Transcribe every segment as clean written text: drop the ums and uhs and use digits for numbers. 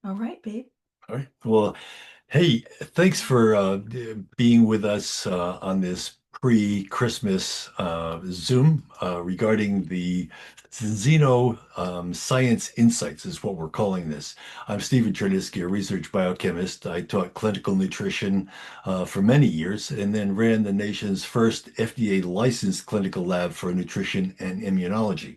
All right, babe. All right. Well, hey, thanks for being with us on this pre-Christmas Zoom regarding the Zinzino Science Insights is what we're calling this. I'm Stephen Cherniske, a research biochemist. I taught clinical nutrition for many years and then ran the nation's first FDA licensed clinical lab for nutrition and immunology.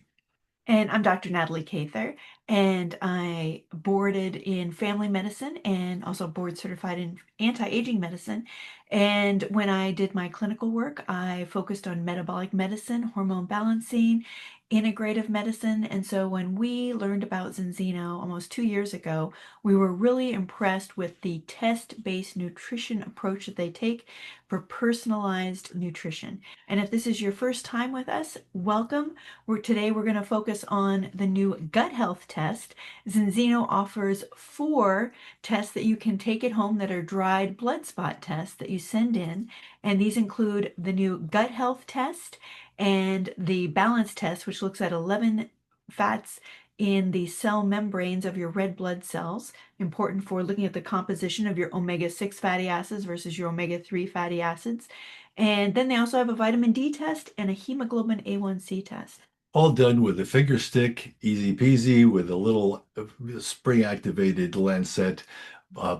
And I'm Dr. Natalie Kather, and I boarded in family medicine and also board certified in anti-aging medicine. And when I did my clinical work, I focused on metabolic medicine, hormone balancing, integrative medicine. And so when we learned about Zinzino almost 2 years ago, we were really impressed with the test-based nutrition approach that they take for personalized nutrition. And if this is your first time with us, welcome. Today we're going to focus on the new gut health test. Zinzino offers 4 tests that you can take at home that are dried blood spot tests that you send in. And these include the new gut health test and the balance test, which looks at 11 fats in the cell membranes of your red blood cells, important for looking at the composition of your omega-6 fatty acids versus your omega-3 fatty acids. And then they also have a vitamin D test and a hemoglobin A1C test. All done with a finger stick, easy peasy, with a little spring activated lancet,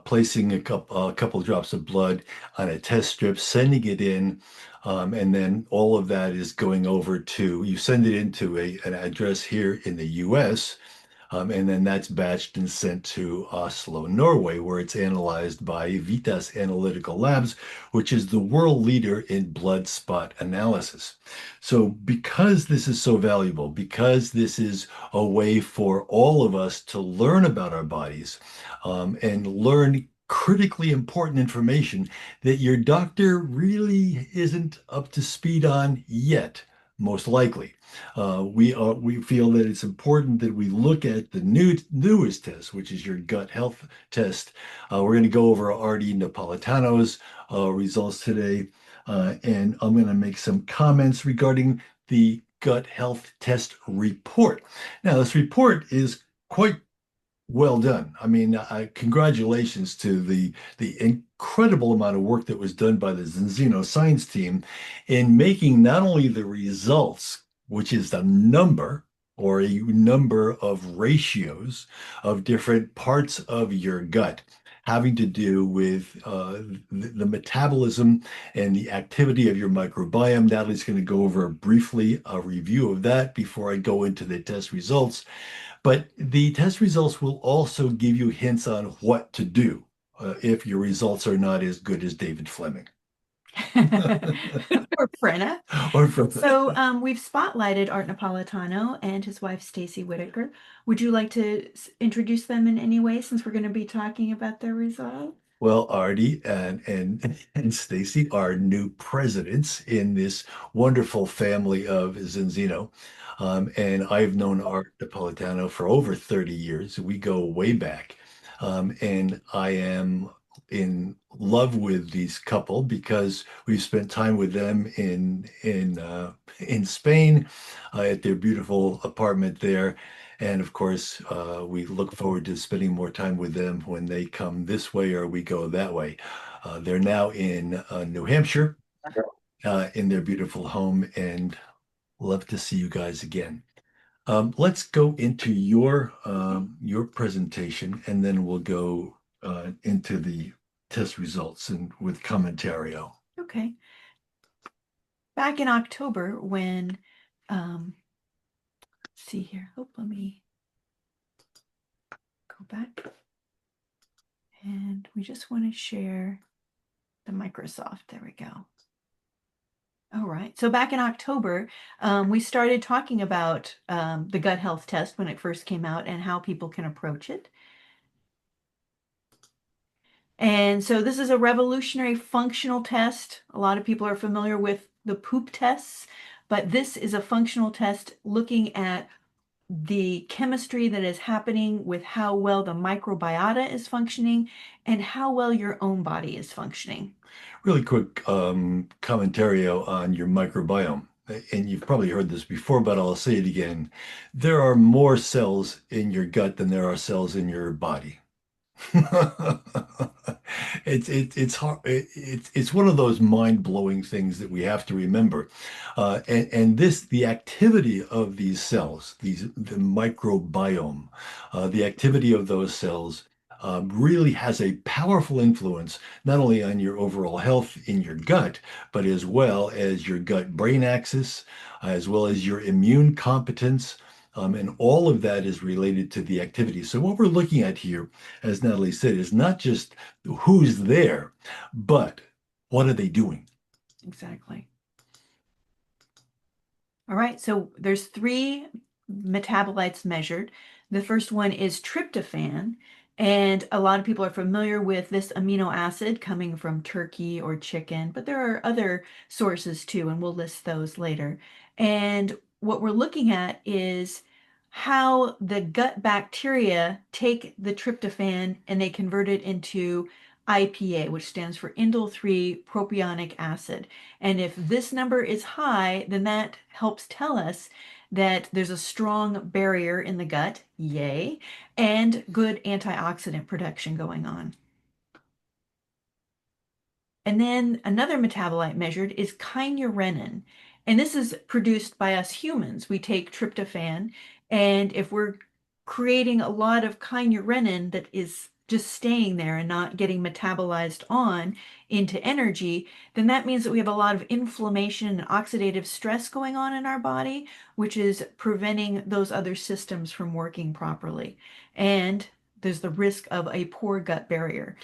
placing a couple drops of blood on a test strip, sending it in, and then all of that is going over to, you send it into an address here in the US. And then that's batched and sent to Oslo, Norway, where it's analyzed by Vitas Analytical Labs, which is the world leader in blood spot analysis. So, because this is so valuable, because this is a way for all of us to learn about our bodies and learn critically important information that your doctor really isn't up to speed on yet, most likely. We feel that it's important that we look at the newest test, which is your gut health test. We're going to go over Art Napolitano's results today, and I'm going to make some comments regarding the gut health test report. Now, this report is quite well done. I mean, congratulations to the incredible amount of work that was done by the Zinzino science team in making not only the results, which is the number or a number of ratios of different parts of your gut having to do with the metabolism and the activity of your microbiome. Natalie's going to go over briefly a review of that before I go into the test results. But the test results will also give you hints on what to do if your results are not as good as David Fleming. Poor Brenna. Or from So we've spotlighted Art Napolitano and his wife Stacy Whitaker. Would you like to introduce them in any way since we're going to be talking about their results? well, Artie and Stacy are new presidents in this wonderful family of Zinzino. And I've known Art Napolitano for over 30 years. We go way back. And I am in love with these couple because we've spent time with them in Spain at their beautiful apartment there. And of course, we look forward to spending more time with them when they come this way or we go that way. They're now in New Hampshire in their beautiful home and love to see you guys again. Let's go into Okay. your presentation and then we'll go into the test results and with commentario. Okay. Back in October when let's see here. Oh, let me go back. And we just want to share the Microsoft. There we go. All right. So back in October, we started talking about the gut health test when it first came out and how people can approach it. And so this is a revolutionary functional test. A lot of people are familiar with the poop tests, but this is a functional test looking at the chemistry that is happening with how well the microbiota is functioning and how well your own body is functioning. Really quick commentario on your microbiome. And you've probably heard this before, but I'll say it again. There are more cells in your gut than there are cells in your body. It's hard. It's one of those mind-blowing things that we have to remember. And this the activity of these cells, the microbiome, the activity of those cells really has a powerful influence not only on your overall health in your gut, but as well as your gut-brain axis, as well as your immune competence. And all of that is related to the activity. So what we're looking at here, as Natalie said, is not just who's there, but what are they doing? Exactly. All right, so there's three metabolites measured. The first one is tryptophan, and a lot of people are familiar with this amino acid coming from turkey or chicken, but there are other sources too, and we'll list those later. And what we're looking at is how the gut bacteria take the tryptophan and they convert it into IPA, which stands for indole 3 propionic acid. And if this number is high, then that helps tell us that there's a strong barrier in the gut, yay, and good antioxidant production going on. And then another metabolite measured is kynurenine. And this is produced by us humans. We take tryptophan, and if we're creating a lot of kynurenine that is just staying there and not getting metabolized on into energy, then that means that we have a lot of inflammation and oxidative stress going on in our body, which is preventing those other systems from working properly. And there's the risk of a poor gut barrier.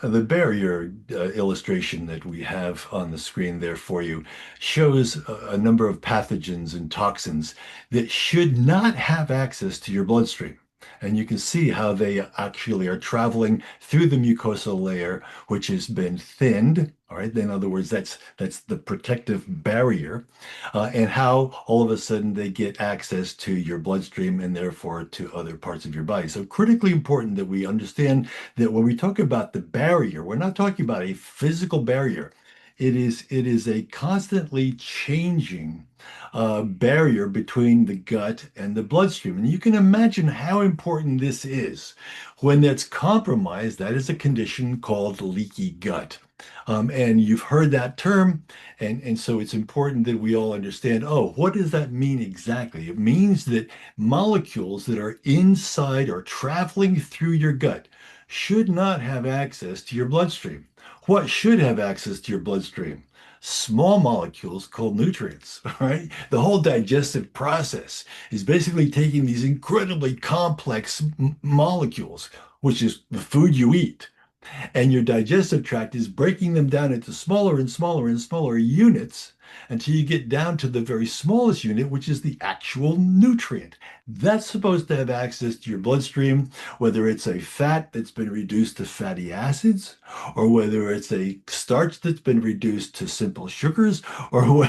The barrier illustration that we have on the screen there for you shows a number of pathogens and toxins that should not have access to your bloodstream. And you can see how they actually are traveling through the mucosal layer, which has been thinned. All right. In other words, that's the protective barrier, and how all of a sudden they get access to your bloodstream and therefore to other parts of your body. So critically important that we understand that when we talk about the barrier, we're not talking about a physical barrier. It is a constantly changing barrier between the gut and the bloodstream. And you can imagine how important this is. When that's compromised, that is a condition called leaky gut. And you've heard that term, and so it's important that we all understand, oh, what does that mean exactly? It means that molecules that are inside or traveling through your gut should not have access to your bloodstream. What should have access to your bloodstream? Small molecules called nutrients, right? The whole digestive process is basically taking these incredibly complex molecules, which is the food you eat, and your digestive tract is breaking them down into smaller and smaller and smaller units until you get down to the very smallest unit, which is the actual nutrient. That's supposed to have access to your bloodstream, whether it's a fat that's been reduced to fatty acids, or whether it's a starch that's been reduced to simple sugars, or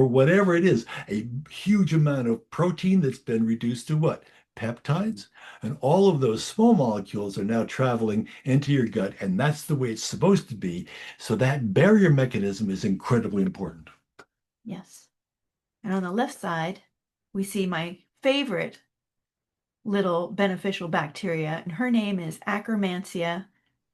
whatever it is, a huge amount of protein that's been reduced to what? Peptides. And all of those small molecules are now traveling into your gut, and that's the way it's supposed to be. So that barrier mechanism is incredibly important. Yes. And on the left side, we see my favorite little beneficial bacteria, and her name is Akkermansia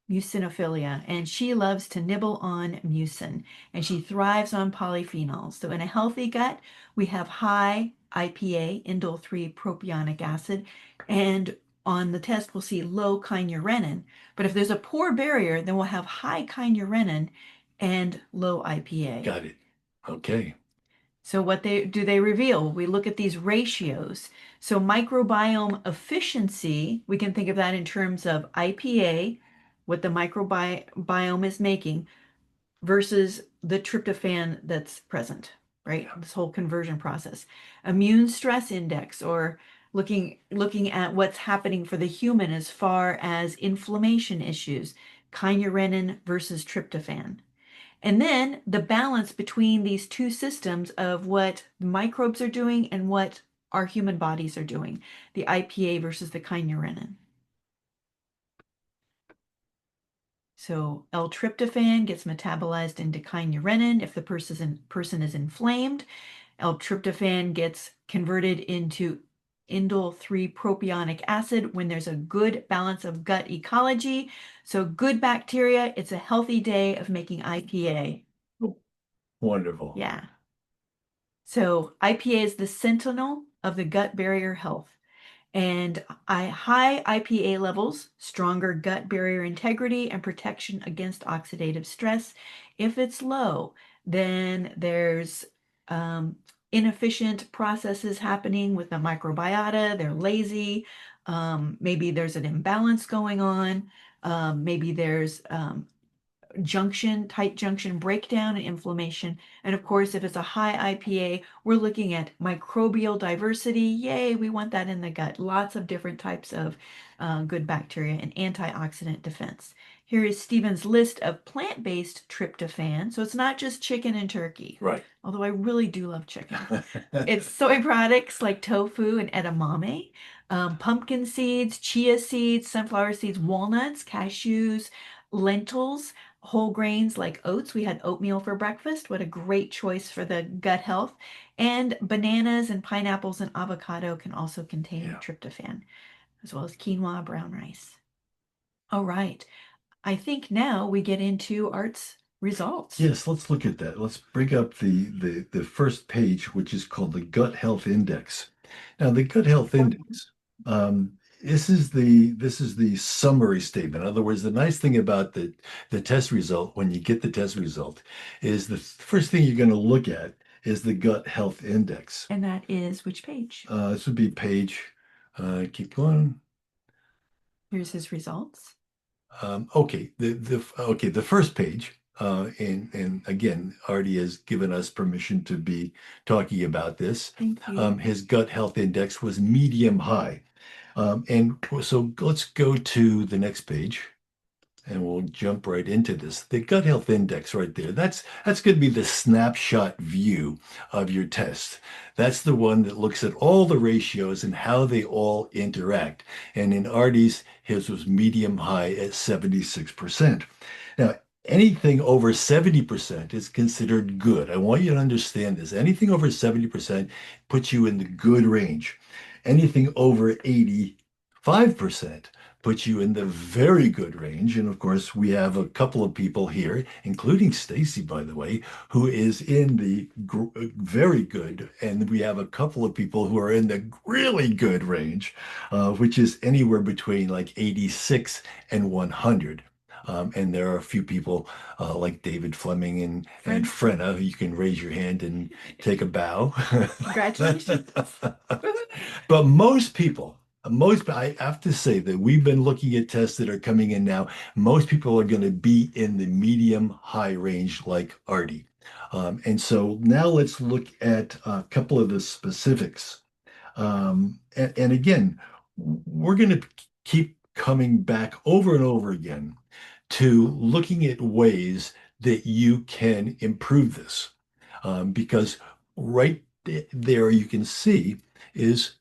muciniphila, and she loves to nibble on mucin, and she thrives on polyphenols. So in a healthy gut, we have high IPA, indole 3 propionic acid, and on the test, we'll see low kynurenine. But if there's a poor barrier, then we'll have high kynurenine and low IPA. Got it. Okay. So what they reveal? We look at these ratios. So microbiome efficiency, we can think of that in terms of IPA, what the microbiome is making, versus the tryptophan that's present, right? This whole conversion process. Immune stress index, or looking at what's happening for the human as far as inflammation issues, kynurenine versus tryptophan. And then the balance between these two systems of what microbes are doing and what our human bodies are doing, the IPA versus the kynurenine. So L-tryptophan gets metabolized into kynurenine if the person is inflamed. L-tryptophan gets converted into indole 3 propionic acid when there's a good balance of gut ecology. So good bacteria, it's a healthy day of making IPA. Wonderful. Yeah. So IPA is the sentinel of the gut barrier health. And high IPA levels, stronger gut barrier integrity and protection against oxidative stress. If it's low, then there's um, inefficient processes happening with the microbiota. They're lazy. Maybe there's an imbalance going on. Maybe there's tight junction breakdown and inflammation. And of course, if it's a high IPA, we're looking at microbial diversity. Yay, we want that in the gut. Lots of different types of good bacteria and antioxidant defense. Here is Stephen's list of plant-based tryptophan. So it's not just chicken and turkey, Right. although I really do love chicken. It's soy products like tofu and edamame, pumpkin seeds, chia seeds, sunflower seeds, walnuts, cashews, lentils, whole grains like oats. We had oatmeal for breakfast. What a great choice for the gut health. And bananas and pineapples and avocado can also contain Yeah. tryptophan, as well as quinoa, brown rice. All right. I think now we get into Art's results. Yes, let's look at that. Let's bring up the first page, which is called the Gut Health Index. Now, the Gut Health Index, this is the summary statement. In other words, the nice thing about the test result, when you get the test result, is the first thing you're going to look at is the Gut Health Index. And that is which page? This would be page. Keep going. Here's his results. Okay, the first page, and again, Artie has given us permission to be talking about this. Thank you. His gut health index was medium high, and so let's go to the next page, and we'll jump right into this. The gut health index right there. That's going to be the snapshot view of your test. That's the one that looks at all the ratios and how they all interact. And in Artie's, his was medium high at 76%. Now, anything over 70% is considered good. I want you to understand this. Anything over 70% puts you in the good range. Anything over 85% puts you in the very good range. And of course, we have a couple of people here, including Stacy, by the way, who is in the very good. And we have a couple of people who are in the really good range, which is anywhere between like 86 and 100. And there are a few people like David Fleming and Frenna, who you can raise your hand and take a bow. Congratulations. But I have to say that we've been looking at tests that are coming in now. Most people are going to be in the medium high range, like Artie. And so now let's look at a couple of the specifics. And again, we're going to keep coming back over and over again to looking at ways that you can improve this. Because right there you can see is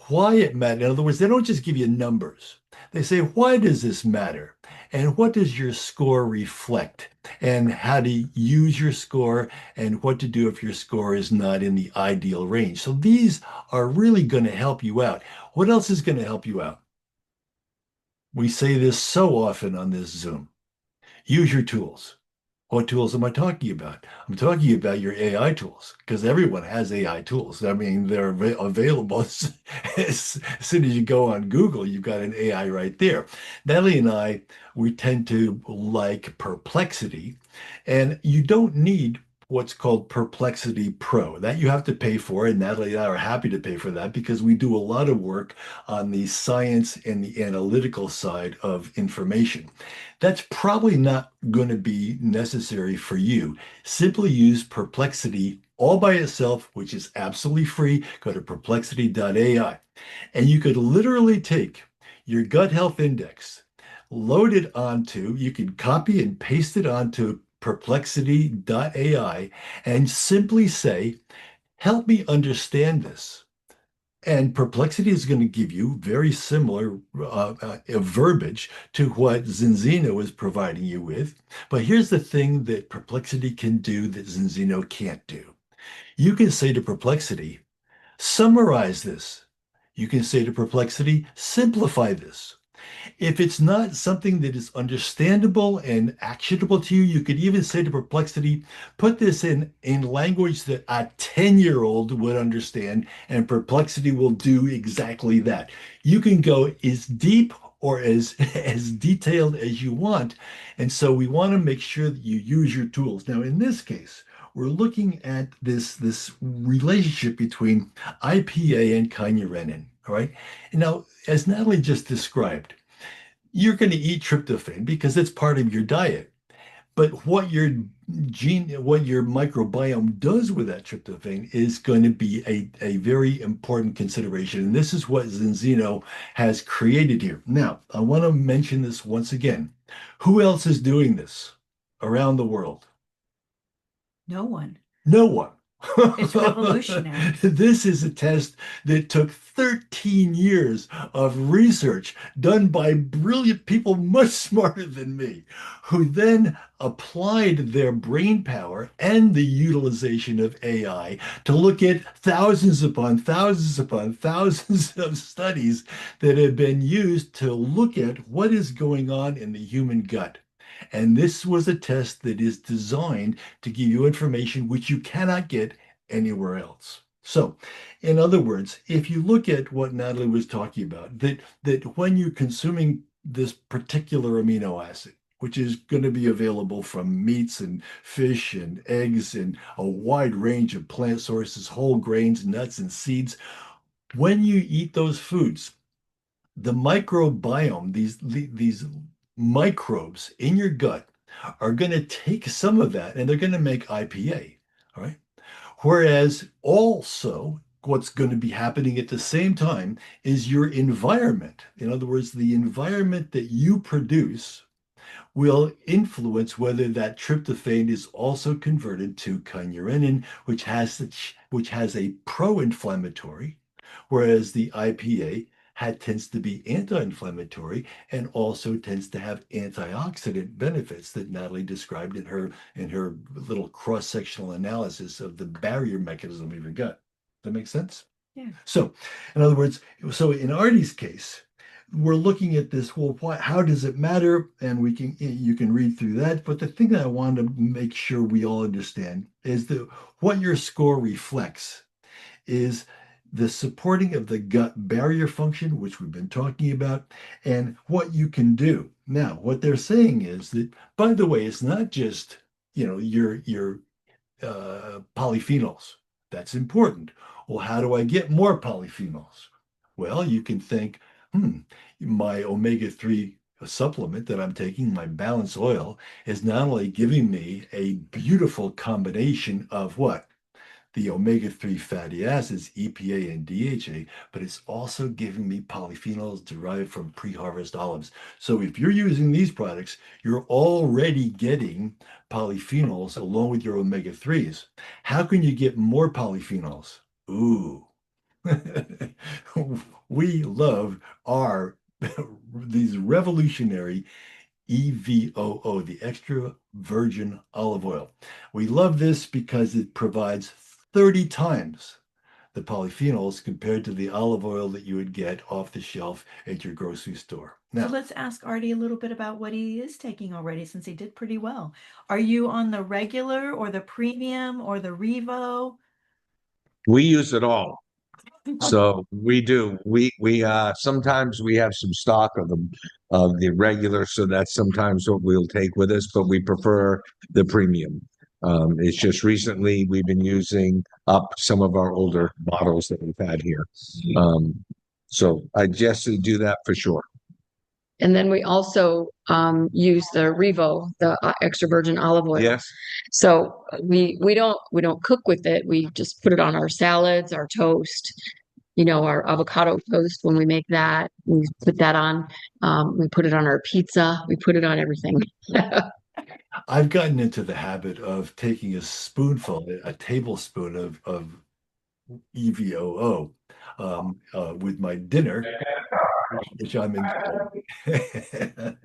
why it matters. In other words, they don't just give you numbers. They say, why does this matter? And what does your score reflect? And how to use your score and what to do if your score is not in the ideal range. So these are really going to help you out. What else is going to help you out? We say this so often on this Zoom. Use your tools. What tools am I talking about? I'm talking about your AI tools because everyone has AI tools. I mean, they're available as soon as you go on Google, you've got an AI right there. Natalie and I, we tend to like Perplexity, and you don't need what's called Perplexity Pro. That you have to pay for, and Natalie and I are happy to pay for that because we do a lot of work on the science and the analytical side of information. That's probably not going to be necessary for you. Simply use Perplexity all by itself, which is absolutely free. Go to perplexity.ai. And you could literally take your gut health index, load it onto, you could copy and paste it onto perplexity.ai and simply say, help me understand this. And Perplexity is going to give you very similar verbiage to what Zinzino is providing you with. But here's the thing that Perplexity can do that Zinzino can't do. You can say to Perplexity, summarize this You can say to Perplexity, simplify this. If it's not something that is understandable and actionable to you, you could even say to Perplexity, put this in language that a 10-year-old would understand, and Perplexity will do exactly that. You can go as deep or as as detailed as you want. And so we want to make sure that you use your tools. Now, in this case, we're looking at this relationship between IPA and kynurenine. All right. And now, as Natalie just described, you're going to eat tryptophan because it's part of your diet. But what your microbiome does with that tryptophan is going to be a very important consideration. And this is what Zinzino has created here. Now, I want to mention this once again. Who else is doing this around the world? No one. No one. It's revolutionary. This is a test that took 13 years of research done by brilliant people much smarter than me, who then applied their brain power and the utilization of AI to look at thousands upon thousands upon thousands of studies that have been used to look at what is going on in the human gut. And this was a test that is designed to give you information which you cannot get anywhere else. So, in other words, if you look at what Natalie was talking about, that when you're consuming this particular amino acid, which is going to be available from meats and fish and eggs and a wide range of plant sources, whole grains, nuts, and seeds, when you eat those foods, the microbiome, these microbes in your gut are going to take some of that and they're going to make IPA. All right. Whereas also what's going to be happening at the same time is your environment. In other words, the environment that you produce will influence whether that tryptophan is also converted to kynurenine, which has a pro-inflammatory, whereas the IPA tends to be anti-inflammatory and also tends to have antioxidant benefits that Natalie described in her little cross-sectional analysis of the barrier mechanism of your gut. Does that make sense? Yeah. So, in other words, so in Artie's case, we're looking at this, well, how does it matter? And you can read through that. But the thing that I want to make sure we all understand is that what your score reflects is the supporting of the gut barrier function, which we've been talking about, and what you can do. Now, what they're saying is that, by the way, it's not just, your polyphenols. That's important. Well, how do I get more polyphenols? Well, you can think, my omega-3 supplement that I'm taking, my balance oil, is not only giving me a beautiful combination of what? The omega-3 fatty acids, EPA and DHA, but it's also giving me polyphenols derived from pre-harvest olives. So if you're using these products, you're already getting polyphenols along with your omega-3s. How can you get more polyphenols? Ooh. We love our these revolutionary EVOO, the extra virgin olive oil. We love this because it provides 30 times the polyphenols compared to the olive oil that you would get off the shelf at your grocery store. So Now, let's ask Artie a little bit about what he is taking already since he did pretty well. Are you on the regular or the premium or the Revo? We use it all. So we do. We sometimes we have some stock of the regular, so that's sometimes what we'll take with us, but we prefer the premium. It's just recently we've been using up some of our older bottles that we've had here. So I just do that for sure. And then we also use the Revo, the extra virgin olive oil. Yes. So we don't cook with it. We just put it on our salads, our toast, our avocado toast when we make that. We put that on. We put it on our pizza. We put it on everything. I've gotten into the habit of taking a tablespoon of EVOO with my dinner, which I'm enjoying.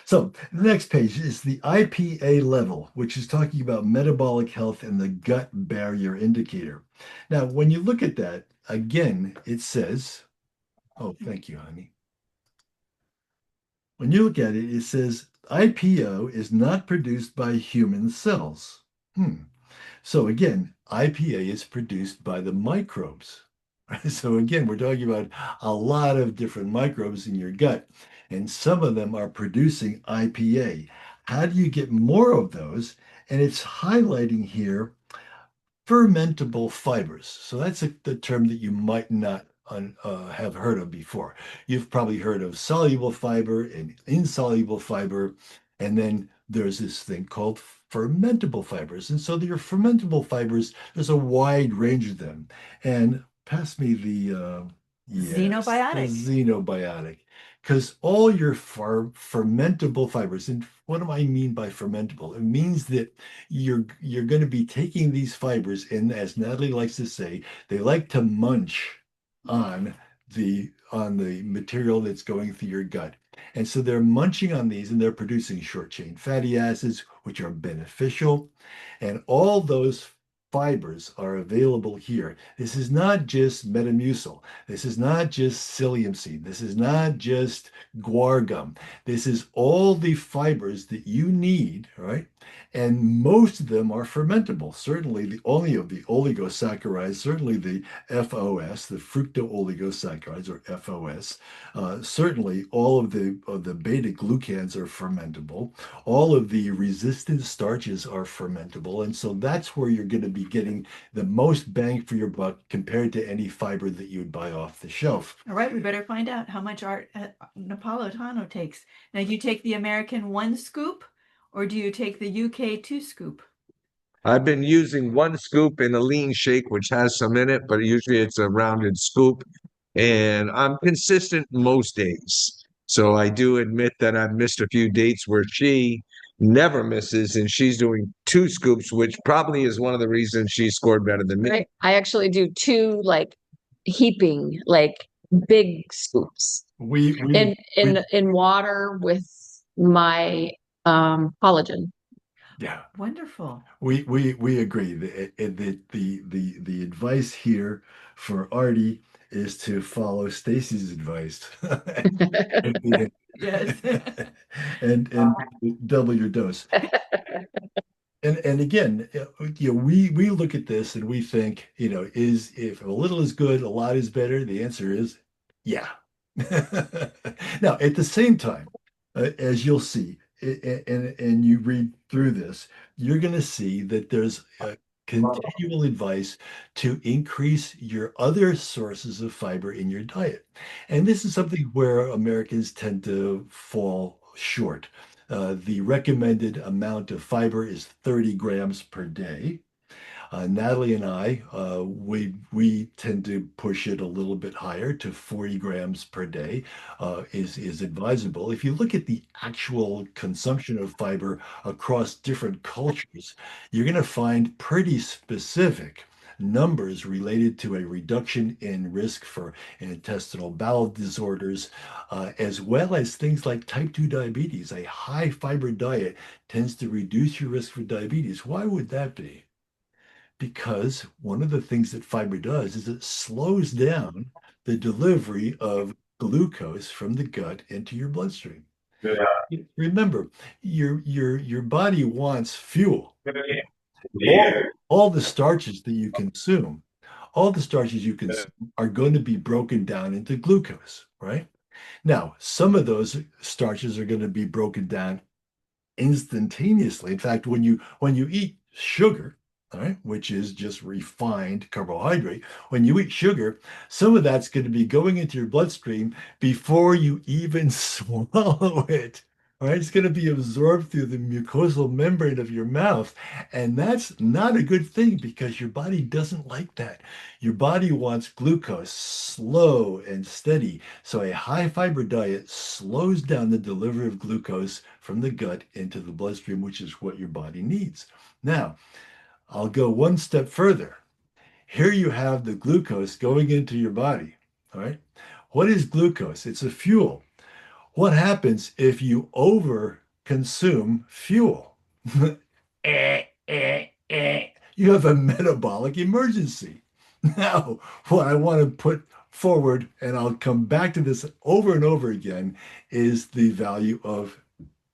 So the next page is the IPA level, which is talking about metabolic health and the gut barrier indicator. Now, when you look at that, again, it says Oh, thank you, honey. When you look at it, it says IPO is not produced by human cells. Hmm. So again, IPA is produced by the microbes. So again, we're talking about a lot of different microbes in your gut, and some of them are producing IPA. How do you get more of those? And it's highlighting here fermentable fibers. So that's the term that you might not have heard of before. You've probably heard of soluble fiber and insoluble fiber, and then there's this thing called fermentable fibers. And so your fermentable fibers, there's a wide range of them. And pass me yes, the Xenobiotic. xenobiotic, because all your fermentable fibers, and what do I mean by fermentable? It means that you're going to be taking these fibers, and as Natalie likes to say, they like to munch on the material that's going through your gut. And so they're munching on these and they're producing short chain fatty acids, which are beneficial. And all those fibers are available here. This is not just Metamucil. This is not just psyllium seed. This is not just guar gum. This is all the fibers that you need, right? And most of them are fermentable. Certainly the only of the oligosaccharides, certainly the FOS, the fructooligosaccharides or FOS, certainly all of the beta glucans are fermentable. All of the resistant starches are fermentable. And so that's where you're going to be getting the most bang for your buck compared to any fiber that you would buy off the shelf. All right, we better find out how much Art Napolitano takes. Now, do you take the American 1 scoop or do you take the UK 2 scoop? I've been using 1 scoop in a lean shake, which has some in it, but usually it's a rounded scoop. And I'm consistent most days. So I do admit that I've missed a few dates where she never misses, and she's doing 2 scoops, which probably is one of the reasons she scored better than me. I actually do two like heaping, like big scoops We we in we in water with my collagen. yeah. Wonderful. We agree that the advice here for Artie is to follow Stacy's advice Yes. and double your dose. And again, we look at this and we think, is if a little is good, a lot is better. The answer is yeah. Now, at the same time, as you'll see, and you read through this, you're going to see that there's a continual advice to increase your other sources of fiber in your diet. And this is something where Americans tend to fall short. The recommended amount of fiber is 30 grams per day. Natalie and I, we tend to push it a little bit higher to 40 grams per day is advisable. If you look at the actual consumption of fiber across different cultures, you're going to find pretty specific numbers related to a reduction in risk for intestinal bowel disorders, as well as things like type 2 diabetes. A high fiber diet tends to reduce your risk for diabetes. Why would that be? Because one of the things that fiber does is it slows down the delivery of glucose from the gut into your bloodstream. Remember, your body wants fuel. All, all the starches that you consume, all the starches you consume are going to be broken down into glucose, right? Now, some of those starches are going to be broken down instantaneously. In fact, when you eat sugar, all right, which is just refined carbohydrate, when you eat sugar, some of that's going to be going into your bloodstream before you even swallow it. All right, it's going to be absorbed through the mucosal membrane of your mouth. And that's not a good thing because your body doesn't like that. Your body wants glucose slow and steady. So a high fiber diet slows down the delivery of glucose from the gut into the bloodstream, which is what your body needs. Now, I'll go one step further. Here you have the glucose going into your body. All right. What is glucose? It's a fuel. What happens if you over consume fuel? You have a metabolic emergency. Now, what I want to put forward, and I'll come back to this over and over again, is the value of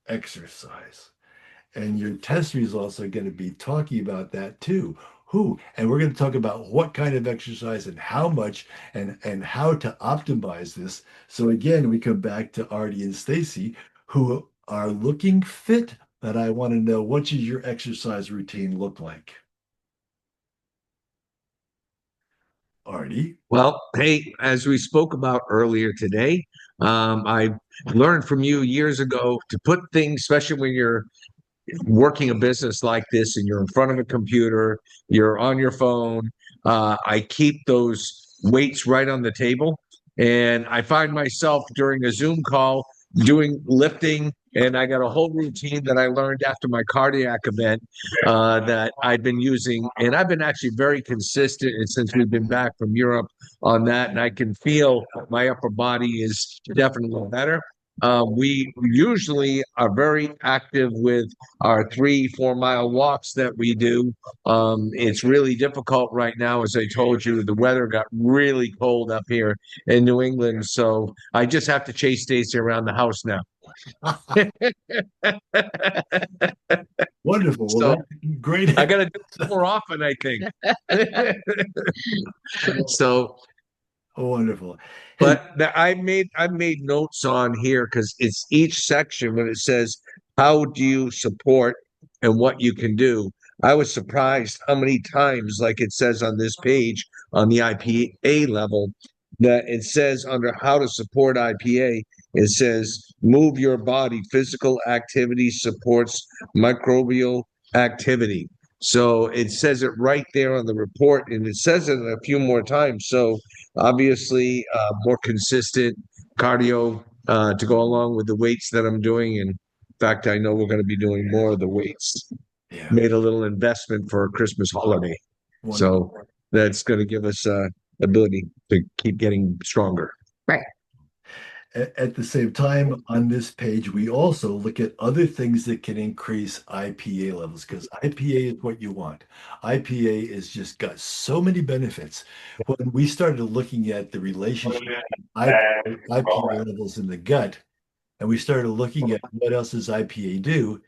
exercise. And your test results are going to be talking about that too. And we're going to talk about what kind of exercise and how much and how to optimize this. So again, we come back to Artie and Stacy, who are looking fit. That I want to know, what does your exercise routine look like? Artie? Well, hey, as we spoke about earlier today, I learned from you years ago to put things, especially when you're working a business like this and you're in front of a computer, you're on your phone. I keep those weights right on the table. And I find myself during a Zoom call doing lifting. And I got a whole routine that I learned after my cardiac event that I've been using. And I've been actually very consistent since we've been back from Europe on that. And I can feel my upper body is definitely better. We usually are very active with our 3-4 mile walks that we do. It's really difficult right now. As I told you, the weather got really cold up here in New England. So I just have to chase Stacy around the house now. Wonderful. Well, So that's great. I got to do it more often, I think. So Wonderful. Hey, but I made notes on here because it's each section when it says how do you support and what you can do. I was surprised how many times, like it says on this page on the IPA level, that it says under how to support IPA, it says move your body. Physical activity supports microbial activity. So it says it right there on the report, and it says it a few more times. So obviously, more consistent cardio to go along with the weights that I'm doing. And in fact, I know we're going to be doing more of the weights. yeah, Made a little investment for a Christmas holiday. wonderful. So that's going to give us ability to keep getting stronger. Right. At the same time, on this page, we also look at other things that can increase IPA levels, because IPA is what you want. IPA is just got so many benefits. When we started looking at the relationship IPA levels in the gut, and we started looking at what else does IPA do,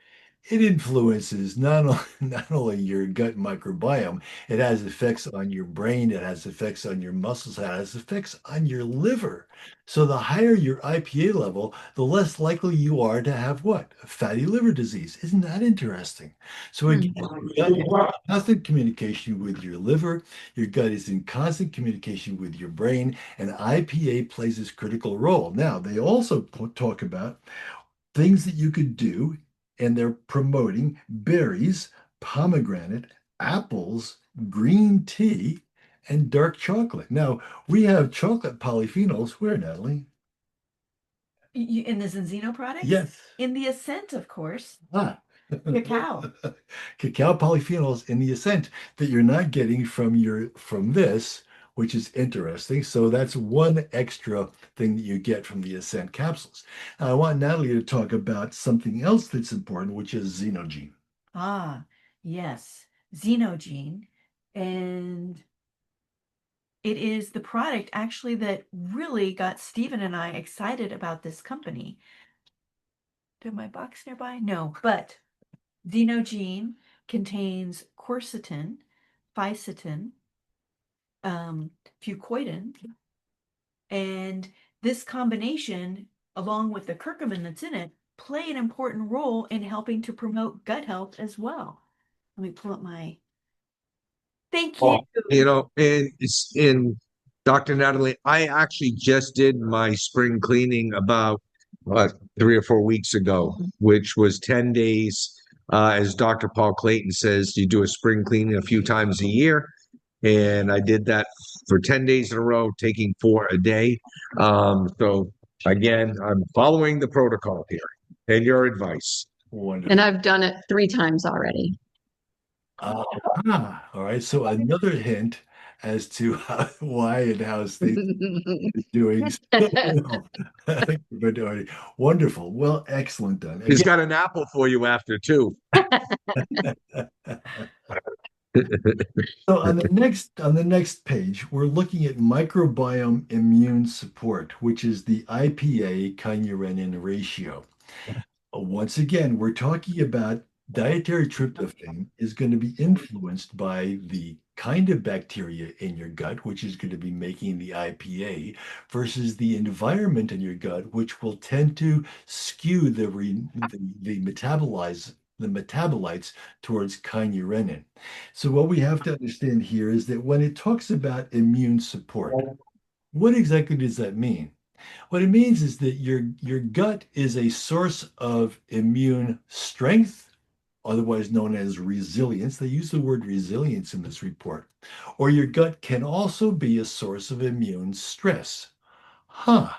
it influences not only your gut microbiome, it has effects on your brain, it has effects on your muscles, it has effects on your liver. So the higher your IPA level, the less likely you are to have what? Fatty liver disease. Isn't that interesting? So again, your gut is in constant communication with your liver, your gut is in constant communication with your brain, and IPA plays this critical role. Now, they also talk about things that you could do, and they're promoting berries, pomegranate, apples, green tea, and dark chocolate. Now, we have chocolate polyphenols. Where, Natalie? In the Zinzino products? Yes. In the Ascent, of course. Ah. Cacao. Cacao polyphenols in the Ascent that you're not getting from this, which is interesting. So that's one extra thing that you get from the Ascent capsules. Now, I want Natalie to talk about something else that's important, which is xenogene. Ah, yes. Xenogene. And it is the product actually that really got Stephen and I excited about this company. Do I have my box nearby? No, but Xenogene contains quercetin, fisetin, fucoidan, and this combination, along with the curcumin that's in it, play an important role in helping to promote gut health as well. Let me pull up my. Thank you. You know, and it's in Dr. Natalie, I actually just did my spring cleaning about 3 or 4 weeks ago, which was 10 days. As Dr. Paul Clayton says, you do a spring cleaning a few times a year. And I did that for 10 days in a row, taking 4 a day. So again, I'm following the protocol here and your advice. Wonderful. And I've done it 3 times already. All right. So another hint as to why and how Steve is doing so well. But wonderful. Well, excellent done. He's Again, got an apple for you after too. So on the next page, we're looking at microbiome immune support, which is the IPA kynurenine ratio. Once again, we're talking about dietary tryptophan is going to be influenced by the kind of bacteria in your gut, which is going to be making the IPA, versus the environment in your gut, which will tend to skew the metabolites towards kynurenine. So what we have to understand here is that when it talks about immune support, what exactly does that mean? What it means is that your gut is a source of immune strength, otherwise known as resilience. They use the word resilience in this report. Or your gut can also be a source of immune stress. Huh.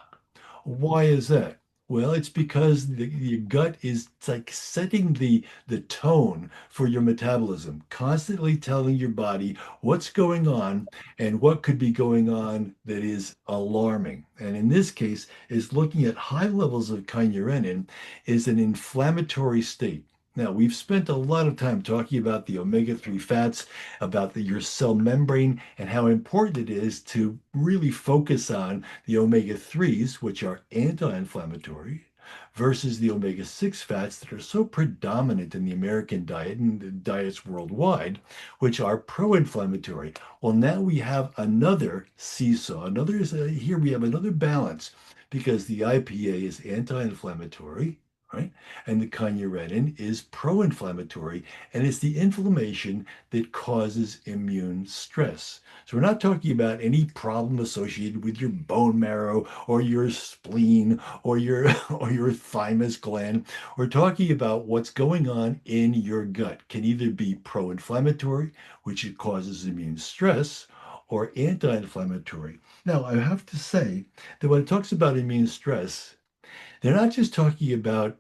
Why is that? Well, it's because your gut is it's like setting the tone for your metabolism, constantly telling your body what's going on and what could be going on that is alarming. And in this case, is looking at high levels of kynurenine is an inflammatory state. Now, we've spent a lot of time talking about the omega-3 fats, about your cell membrane, and how important it is to really focus on the omega-3s, which are anti-inflammatory, versus the omega-6 fats that are so predominant in the American diet and the diets worldwide, which are pro-inflammatory. Well, now we have another seesaw. Here we have another balance because the IPA is anti-inflammatory, right? And the kynurenine is pro-inflammatory, and it's the inflammation that causes immune stress. So we're not talking about any problem associated with your bone marrow or your spleen or your or your thymus gland. We're talking about what's going on in your gut. Can either be pro-inflammatory, which it causes immune stress, or anti-inflammatory. Now, I have to say that when it talks about immune stress, they're not just talking about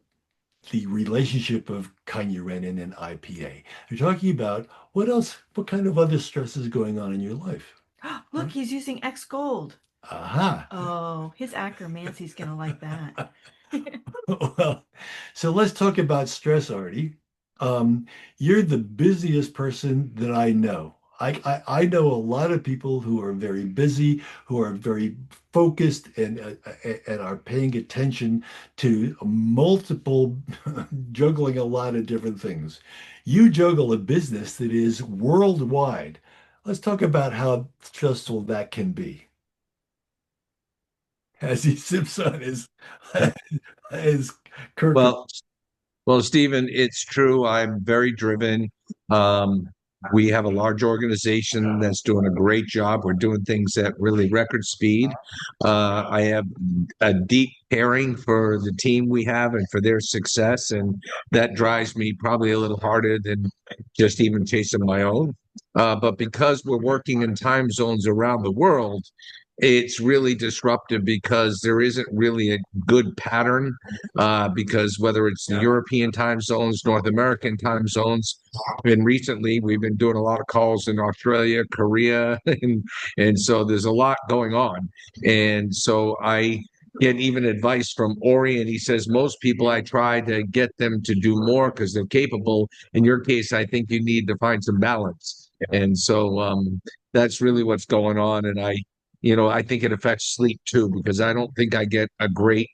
the relationship of kynurenine and IPA. They're talking about what else, what kind of other stress is going on in your life. Look, he's using X Gold. Aha. Oh, his acromancy's gonna like that. Well, so let's talk about stress, Artie. You're the busiest person that I know. I know a lot of people who are very busy, who are very focused and are paying attention to multiple, juggling a lot of different things. You juggle a business that is worldwide. Let's talk about how stressful that can be as he sips on his Kirk. Well, Well, Stephen, it's true. I'm very driven. Um, we have a large organization that's doing a great job. We're doing things at really record speed. I have a deep caring for the team we have and for their success, and that drives me probably a little harder than just even chasing my own. But because we're working in time zones around the world, it's really disruptive because there isn't really a good pattern because whether it's the European time zones, North American time zones, and recently we've been doing a lot of calls in Australia, Korea, and so there's a lot going on. And so I get even advice from Ori, and he says most people I try to get them to do more because they're capable. In your case, I think you need to find some balance. And so that's really what's going on. And I think it affects sleep too, because I don't think I get a great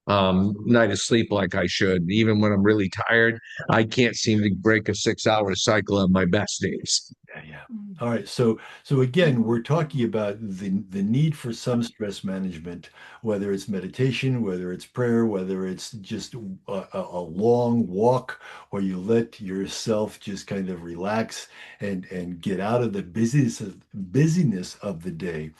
night of sleep like I should. Even when I'm really tired, I can't seem to break a 6 hour cycle on my best days. Yeah, yeah. All right. So again, we're talking about the need for some stress management, whether it's meditation, whether it's prayer, whether it's just a long walk where you let yourself just kind of relax and get out of the busyness of the day.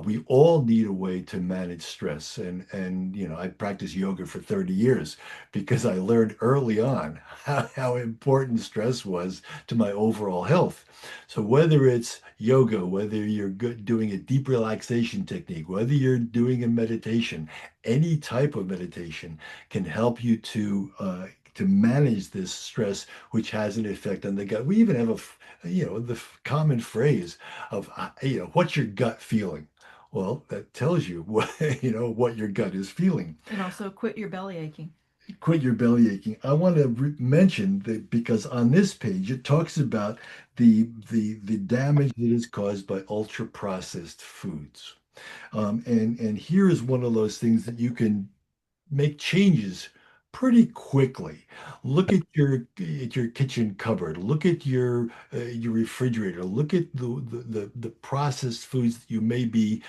We all need a way to manage stress. And I practiced yoga for 30 years because I learned early on how important stress was to my overall health. So whether it's yoga, whether you're doing a deep relaxation technique, whether you're doing a meditation, any type of meditation can help you to manage this stress, which has an effect on the gut. We even have the common phrase of, what's your gut feeling? Well, that tells you what your gut is feeling. And also quit your belly aching. quit your belly aching, I want to mention that because on this page it talks about the damage that is caused by ultra processed foods. And here is one of those things that you can make changes pretty quickly. Look at your kitchen cupboard. Look at your refrigerator. Look at the processed foods that you may be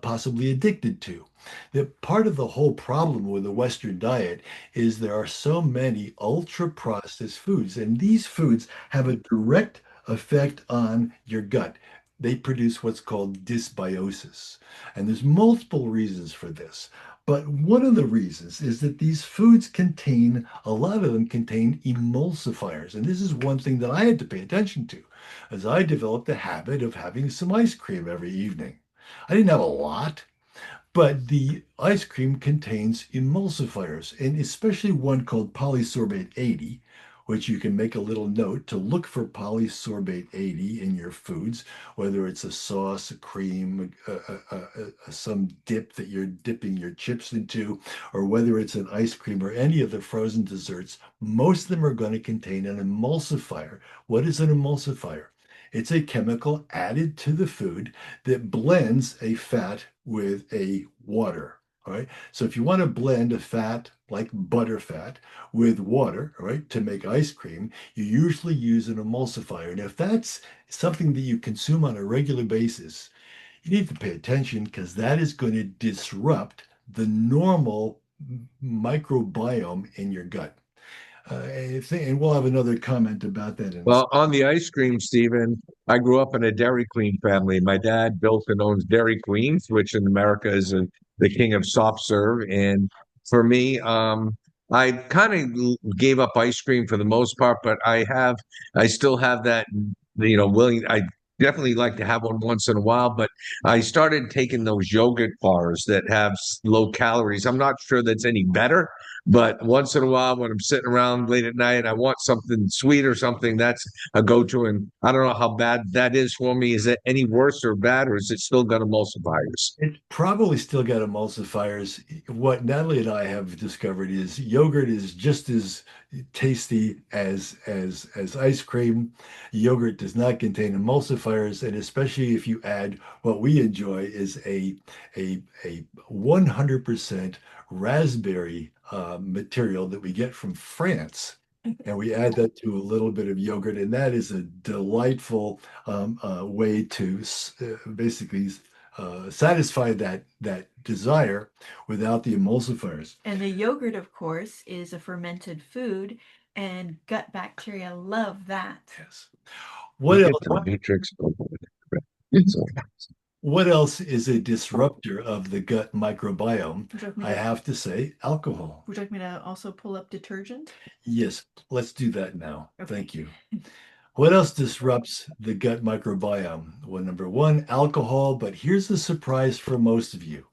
possibly addicted to. That part of the whole problem with the Western diet is there are so many ultra processed foods, and these foods have a direct effect on your gut. They produce what's called dysbiosis. And there's multiple reasons for this. But one of the reasons is that these foods contain, a lot of them contain emulsifiers. And this is one thing that I had to pay attention to as I developed the habit of having some ice cream every evening. I didn't have a lot, but the ice cream contains emulsifiers, and especially one called polysorbate 80, which you can make a little note to look for polysorbate 80 in your foods, whether it's a sauce, a cream, some dip that you're dipping your chips into, or whether it's an ice cream or any of the frozen desserts. Most of them are going to contain an emulsifier. What is an emulsifier? It's a chemical added to the food that blends a fat with a water. All right. So if you want to blend a fat like butter fat with water, all right, to make ice cream, you usually use an emulsifier. And if that's something that you consume on a regular basis, you need to pay attention because that is going to disrupt the normal microbiome in your gut. And we'll have another comment about that in a Well, on the ice cream, Stephen, I grew up in a Dairy Queen family. My dad built and owns Dairy Queens, which in America is the king of soft serve. And for me, I kind of gave up ice cream for the most part, but I still have that, I definitely like to have one once in a while, but I started taking those yogurt bars that have low calories. I'm not sure that's any better, but once in a while, when I'm sitting around late at night, I want something sweet or something. That's a go-to. And I don't know how bad that is for me. Is it any worse or bad, or is it still got emulsifiers? It probably still got emulsifiers. What Natalie and I have discovered is yogurt is just as tasty as ice cream. Yogurt does not contain emulsifiers, and especially if you add what we enjoy is a 100% raspberry material that we get from France. And we add that to a little bit of yogurt, and that is a delightful way to basically satisfy that desire without the emulsifiers. And the yogurt, of course, is a fermented food, and gut bacteria love that. Yes. We What get else? the matrix. So, What else is a disruptor of the gut microbiome? Would you like me I to, have to say alcohol. would you like me to also pull up detergent? Yes, let's do that now. Okay. Thank you. What else disrupts the gut microbiome? Well, number one, alcohol, but here's the surprise for most of you.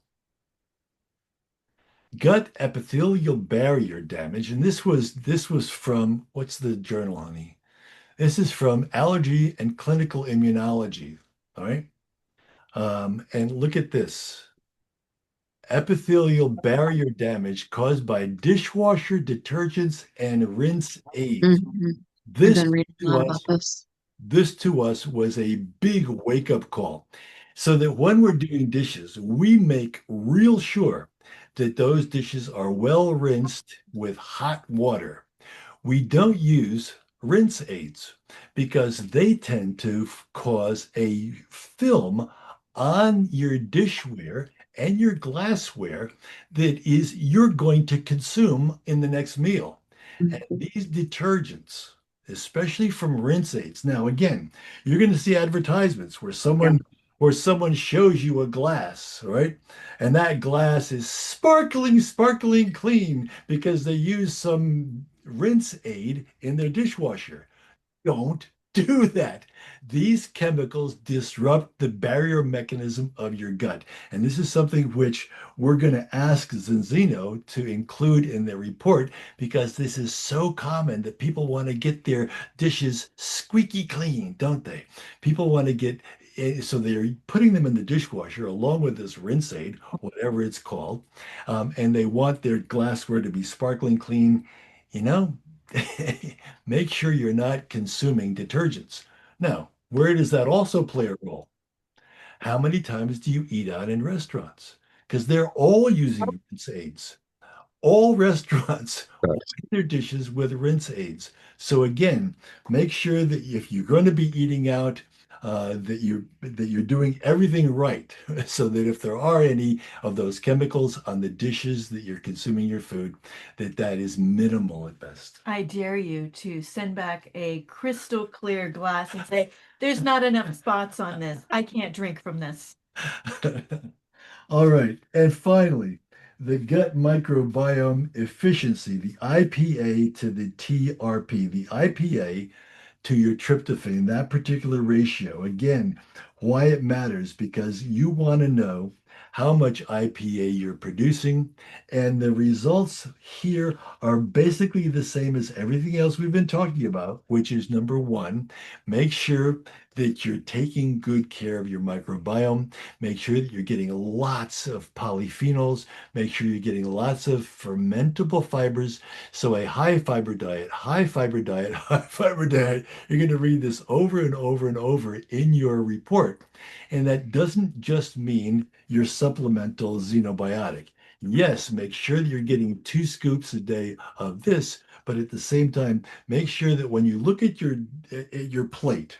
Gut epithelial barrier damage, and this was from what's the journal, honey? This is from Allergy and Clinical Immunology. All right. And look at this. Epithelial barrier damage caused by dishwasher detergents and rinse aids. Mhm. I've This been reading a to lot about us this. this to us was a big wake-up call. So that when we're doing dishes, we make real sure that those dishes are well rinsed with hot water. We don't use rinse aids because they tend to cause a film on your dishware and your glassware that is you're going to consume in the next meal. And Mhm. these detergents, especially from rinse aids. Now, again, you're going to see advertisements where Yeah. someone shows you a glass, right? And that glass is sparkling, sparkling clean because they use some rinse aid in their dishwasher. Don't do that. These chemicals disrupt the barrier mechanism of your gut. And this is something which we're going to ask Zinzino to include in their report because this is so common that people want to get their dishes squeaky clean, don't they? People want to get so they're putting them in the dishwasher along with this rinse aid, whatever it's called, and they want their glassware to be sparkling clean. You know, make sure you're not consuming detergents. Now, where does that also play a role? How many times do you eat out in restaurants? Because they're all using rinse aids. All restaurants clean their dishes with rinse aids. So again, make sure that if you're going to be eating out, that you're doing everything right, so that if there are any of those chemicals on the dishes that you're consuming your food, that is minimal at best. I dare you to send back a crystal clear glass and say, there's not enough spots on this. I can't drink from this. All right. And finally, the gut microbiome efficiency, the IPA to the TRP, the IPA to your tryptophan, that particular ratio. Again, why it matters, because you want to know how much IPA you're producing. And the results here are basically the same as everything else we've been talking about, which is number one, make sure that you're taking good care of your microbiome. Make sure that you're getting lots of polyphenols. Make sure you're getting lots of fermentable fibers. So a high fiber diet, high fiber diet, high fiber diet, you're going to read this over and over and over in your report. And that doesn't just mean your supplemental xenobiotic. Yes, make sure that you're getting 2 scoops a day of this, but at the same time, make sure that when you look at your plate,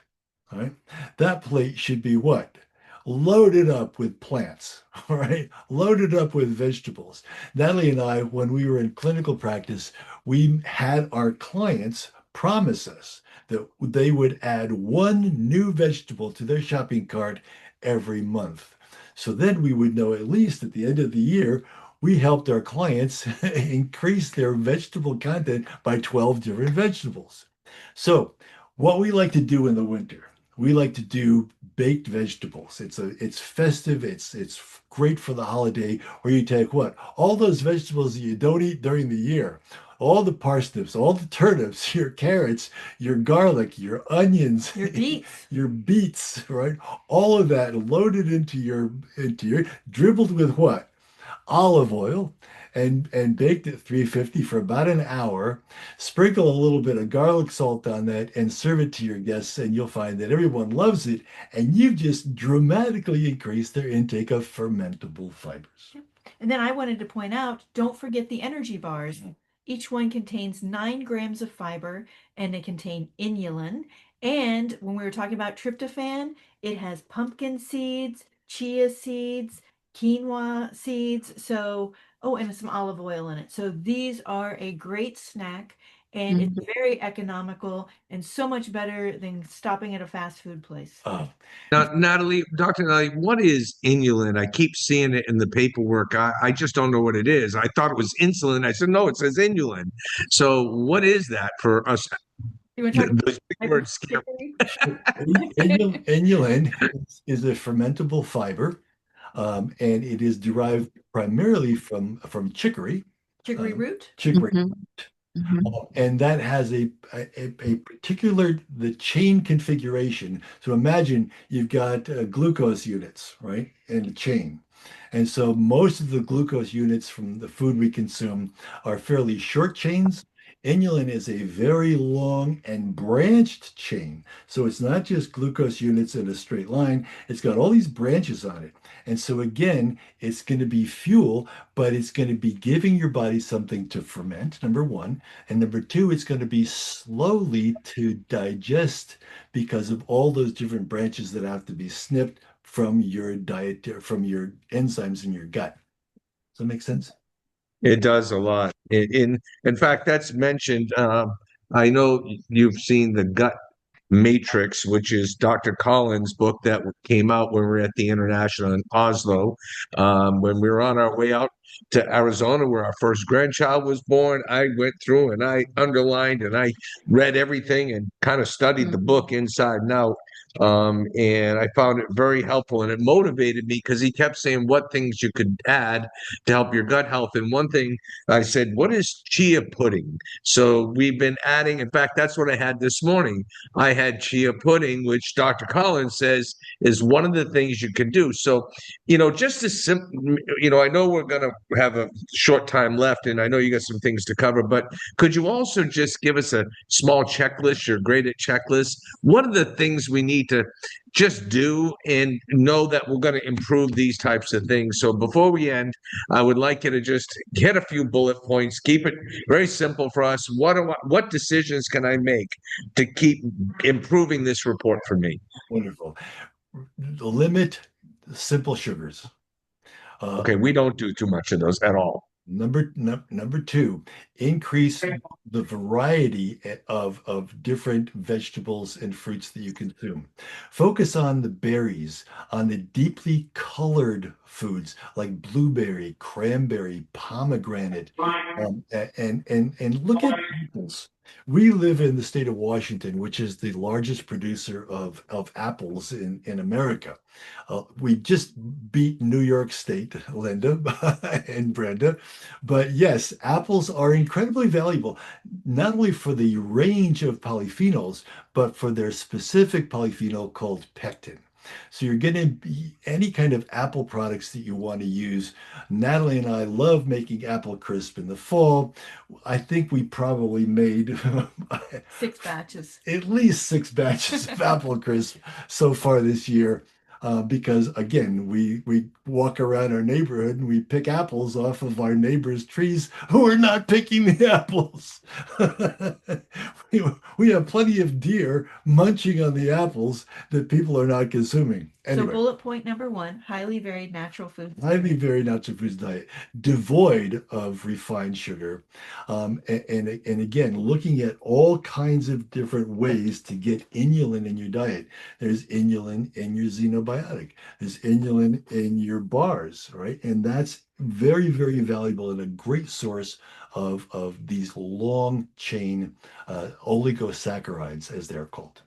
all right, that plate should be what? Loaded up with plants, all right? Loaded up with vegetables. Natalie and I, when we were in clinical practice, we had our clients promise us that they would add one new vegetable to their shopping cart every month. So then we would know, at least at the end of the year, we helped our clients increase their vegetable content by 12 different vegetables. So what we like to do in the winter, we like to do baked vegetables. It's festive, it's great for the holiday, where you take what? All those vegetables that you don't eat during the year, all the parsnips, all the turnips, your carrots, your garlic, your onions, Your beets. your beets, right? All of that loaded into your dribbled with what? Olive oil, and baked at 350 for about an hour. Sprinkle a little bit of garlic salt on that and serve it to your guests, and you'll find that everyone loves it. And you've just dramatically increased their intake of fermentable fibers. Yep. And then I wanted to point out, don't forget the energy bars. Each one contains 9 grams of fiber and they contain inulin. And when we were talking about tryptophan, it has pumpkin seeds, chia seeds, quinoa seeds. So, oh, and some olive oil in it. So these are a great snack and it's Mhm. very economical and so much better than stopping at a fast food place. Oh, Now, Natalie, Dr. Natalie, what is inulin? I keep seeing it in the paperwork. I just don't know what it is. I thought it was insulin. I said, no, it says inulin. So what is that for us? You want to talk Those big about words scare chicory? Inulin is a fermentable fiber, and it is derived primarily from chicory. Chicory Um, root? chicory. Mhm. Mhm. And that has a particular the chain configuration. So imagine you've got glucose units, right, in a chain. And so most of the glucose units from the food we consume are fairly short chains. Inulin is a very long and branched chain. So it's not just glucose units in a straight line, it's got all these branches on it. And so again, it's going to be fuel, but it's going to be giving your body something to ferment, number one. And number two, it's going to be slowly to digest because of all those different branches that have to be snipped from your diet, from your enzymes in your gut. Does that make sense? It does a lot. In fact, that's mentioned. I know you've seen the gut Matrix, which is Dr. Collins' book that came out when we were at the International in Oslo. When we were on our way out to Arizona, where our first grandchild was born, I went through and I underlined and I read everything and kind of studied the book inside and out. And I found it very helpful, and it motivated me because he kept saying what things you could add to help your gut health. And one thing I said, what is chia pudding? So we've been adding, in fact, that's what I had this morning. I had chia pudding, which Dr. Collins says is one of the things you can do. So, just as simple, I know we're going to have a short time left, and I know you got some things to cover, but could you also just give us a small checklist, your graded checklist? What are the things we need to just do and know that we're going to improve these types of things? So before we end, I would like you to just get a few bullet points, keep it very simple for us. What decisions can I make to keep improving this report for me? Wonderful. Limit simple sugars. Okay, we don't do too much of those at all. Number two, increase the variety of different vegetables and fruits that you consume. Focus on the berries, on the deeply colored foods like blueberry, cranberry, pomegranate, and look at apples. We live in the state of Washington, which is the largest producer of apples in America. We just beat New York State, Linda and Brenda. But yes, apples are incredibly valuable, not only for the range of polyphenols, but for their specific polyphenol called pectin. So you're getting any kind of apple products that you want to use. Natalie and I love making apple crisp in the fall. I think we probably made 6 batches. at least 6 batches of apple crisp so far this year. Because again, we walk around our neighborhood and we pick apples off of our neighbors' trees who are not picking the apples. we have plenty of deer munching on the apples that people are not consuming. So Anyway, bullet point number 1, highly varied natural foods. highly varied natural foods diet, devoid of refined sugar. And again, looking at all kinds of different ways to get inulin in your diet. There's inulin in your xenobiotic. There's inulin in your bars, right? And that's very, very valuable and a great source of these long chain oligosaccharides, as they're called.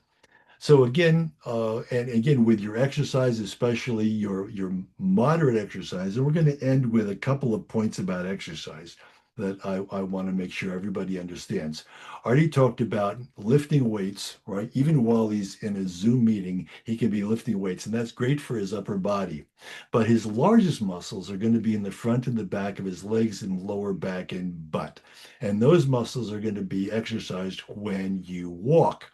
So again, and again, with your exercise, especially your moderate exercise, and we're going to end with a couple of points about exercise that I want to make sure everybody understands. Artie talked about lifting weights, right? Even while he's in a Zoom meeting, he can be lifting weights, and that's great for his upper body. But his largest muscles are going to be in the front and the back of his legs and lower back and butt. And those muscles are going to be exercised when you walk.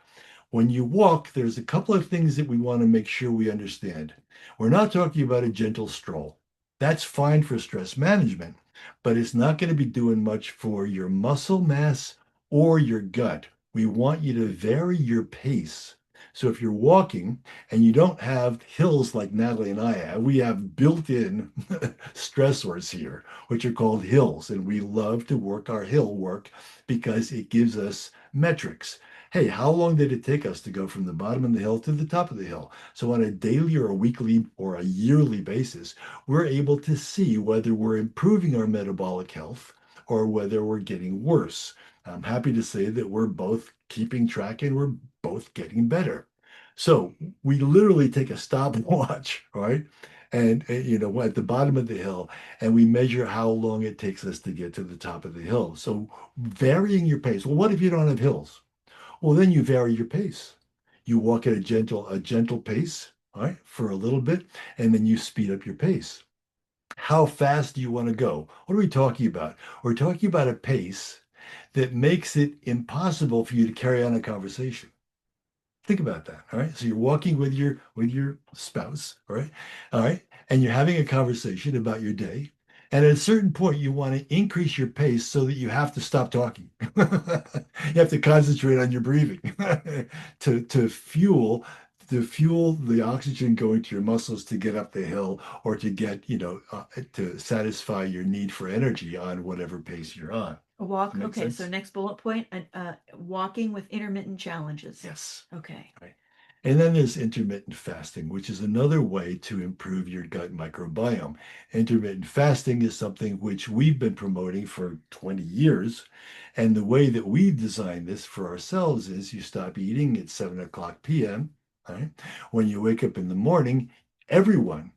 When you walk, there's a couple of things that we want to make sure we understand. We're not talking about a gentle stroll. That's fine for stress management, but it's not going to be doing much for your muscle mass or your gut. We want you to vary your pace. So if you're walking and you don't have hills like Natalie and I have, we have built-in stressors here, which are called hills. And we love to work our hill work because it gives us metrics. Hey, how long did it take us to go from the bottom of the hill to the top of the hill? So on a daily or a weekly or a yearly basis, we're able to see whether we're improving our metabolic health or whether we're getting worse. I'm happy to say that we're both keeping track and we're both getting better. So we literally take a stopwatch, right? And at the bottom of the hill, and we measure how long it takes us to get to the top of the hill. So varying your pace. Well, what if you don't have hills? Well, then you vary your pace. You walk at a gentle pace, all right, for a little bit, and then you speed up your pace. How fast do you want to go? What are we talking about? We're talking about a pace that makes it impossible for you to carry on a conversation. Think about that. All right. So you're walking with your spouse, all right, and you're having a conversation about your day. And at a certain point, you want to increase your pace so that you have to stop talking. You have to concentrate on your breathing to fuel the oxygen going to your muscles to get up the hill or to get, to satisfy your need for energy on whatever pace you're on. A walk. Make Okay, sense? so next bullet point, walking with intermittent challenges. Yes. Okay. Right. And then there's intermittent fasting, which is another way to improve your gut microbiome. Intermittent fasting is something which we've been promoting for 20 years. And the way that we design this for ourselves is you stop eating at 7 o'clock p.m., All right. When you wake up in the morning, everyone,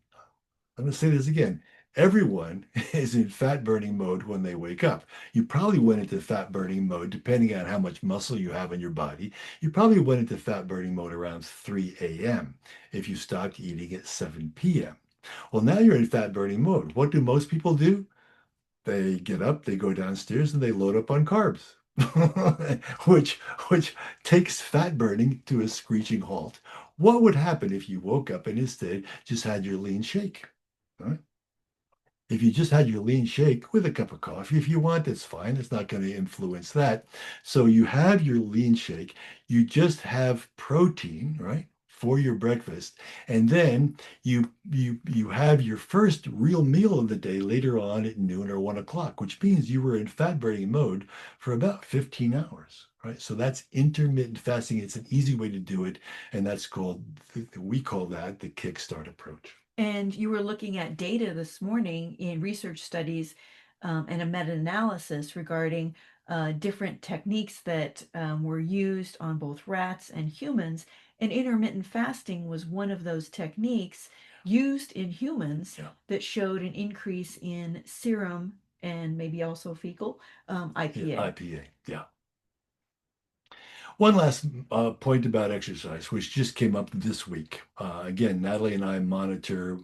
I'm going to say this again, everyone is in fat burning mode when they wake up. You probably went into fat burning mode, depending on how much muscle you have in your body. You probably went into fat burning mode around 3 a.m. if you stopped eating at 7 p.m. Well, now you're in fat burning mode. What do most people do? They get up, they go downstairs, and they load up on carbs, which which takes fat burning to a screeching halt. What would happen if you woke up and instead just had your lean shake? Right? If you just had your lean shake with a cup of coffee, if you want, that's fine. It's not going to influence that. So you have your lean shake, you just have protein, right, for your breakfast, and then you have your first real meal of the day later on at noon or 1 o'clock, which means you were in fat burning mode for about 15 hours. Right. So that's intermittent fasting. It's an easy way to do it. And that's called, we call that the kickstart approach. And you were looking at data this morning in research studies and a meta-analysis regarding different techniques that were used on both rats and humans. And intermittent fasting was one of those techniques used in humans Yeah. that showed an increase in serum and maybe also fecal IPA. IPA, yeah. One last point about exercise, which just came up this week. Again, Natalie and I monitor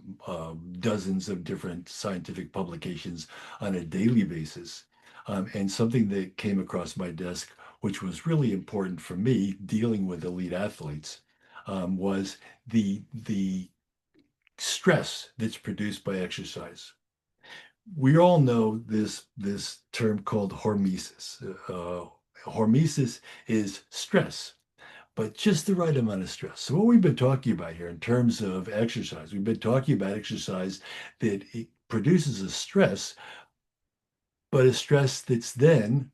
dozens of different scientific publications on a daily basis. And something that came across my desk, which was really important for me dealing with elite athletes, was the stress that's produced by exercise. We all know this term called hormesis. Hormesis is stress, but just the right amount of stress. So what we've been talking about here in terms of exercise, we've been talking about exercise that it produces a stress, but a stress that's then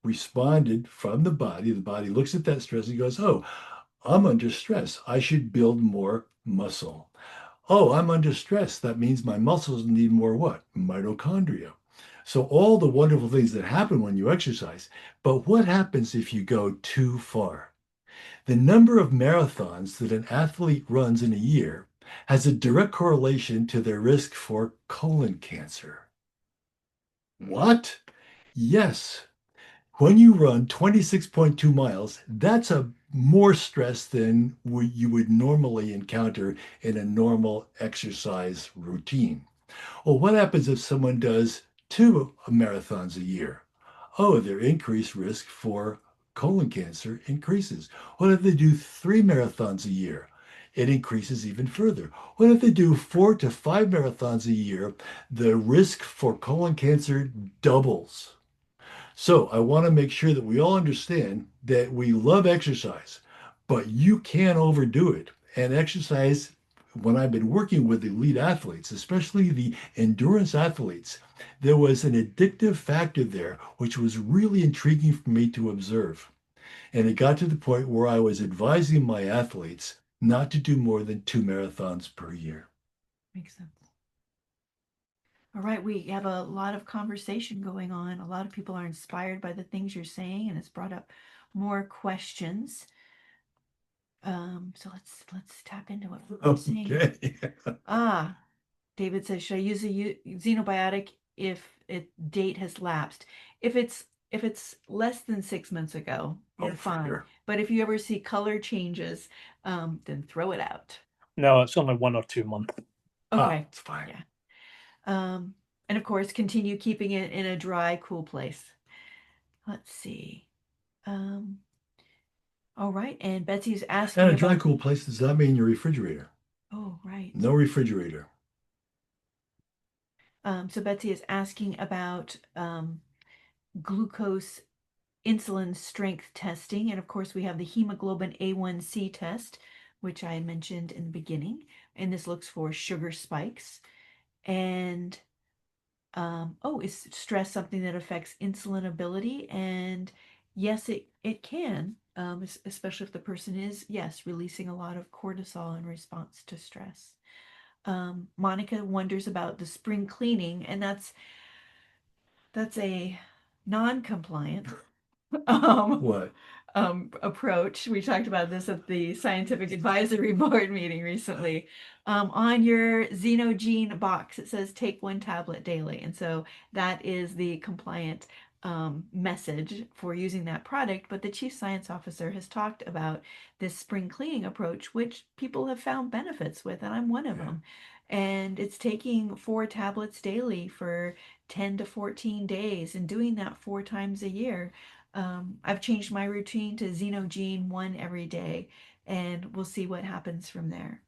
responded from the body. The body looks at that stress and goes, oh, I'm under stress. I should build more muscle. Oh, I'm under stress. That means my muscles need more what? Mitochondria. So all the wonderful things that happen when you exercise. But what happens if you go too far? The number of marathons that an athlete runs in a year has a direct correlation to their risk for colon cancer. What? Yes. When you run 26.2 miles, that's a more stress than you would normally encounter in a normal exercise routine. Well, what happens if someone does 2 marathons a year? Oh, their increased risk for colon cancer increases. What if they do 3 marathons a year? It increases even further. What if they do 4 to 5 marathons a year? The risk for colon cancer doubles. So I want to make sure that we all understand that we love exercise, but you can't overdo it. And exercise, when I've been working with elite athletes, especially the endurance athletes, there was an addictive factor there, which was really intriguing for me to observe. And it got to the point where I was advising my athletes not to do more than 2 marathons per year. Makes sense. All right, we have a lot of conversation going on. A lot of people are inspired by the things you're saying, and it's brought up more questions. So let's tap into what we're saying. Okay. David says, should I use a xenobiotic if it date has lapsed? If it's less than 6 months ago, you're fine. Sure. But if you ever see color changes, then throw it out. No, it's only 1 or 2 months. Okay. It's fine. Yeah. And of course, continue keeping it in a dry, cool place. Let's see. All right, and Betsy's asking And a dry, about, cool place does not mean your refrigerator. oh, right. No refrigerator. So Betsy is asking about glucose insulin strength testing. And of course, we have the hemoglobin A1C test, which I mentioned in the beginning. And this looks for sugar spikes. And is stress something that affects insulin ability? And yes, it can, especially if the person is, yes, releasing a lot of cortisol in response to stress. Monica wonders about the spring cleaning, and that's a non-compliant What? approach. We talked about this at the Scientific Advisory Board meeting recently. On your Xenogene box, it says take 1 tablet daily. And so that is the compliant message for using that product. But the chief science officer has talked about this spring cleaning approach, which people have found benefits with, and I'm one of them. And it's taking 4 tablets daily for 10 to 14 days and doing that 4 times a year. I've changed my routine to Xenogene 1 every day, and we'll see what happens from there.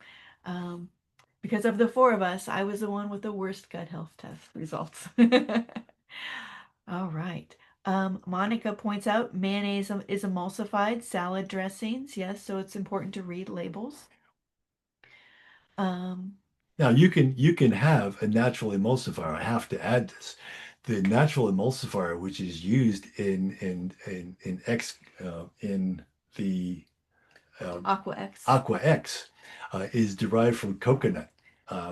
Because of the 4 of us, I was the one with the worst gut health test results. All right. Monica points out mayonnaise is emulsified, salad dressings. Yes, so it's important to read labels. Now you can have a natural emulsifier. I have to add this. The natural emulsifier, which is used in X in the Aqua X. Aqua X, is derived from coconut,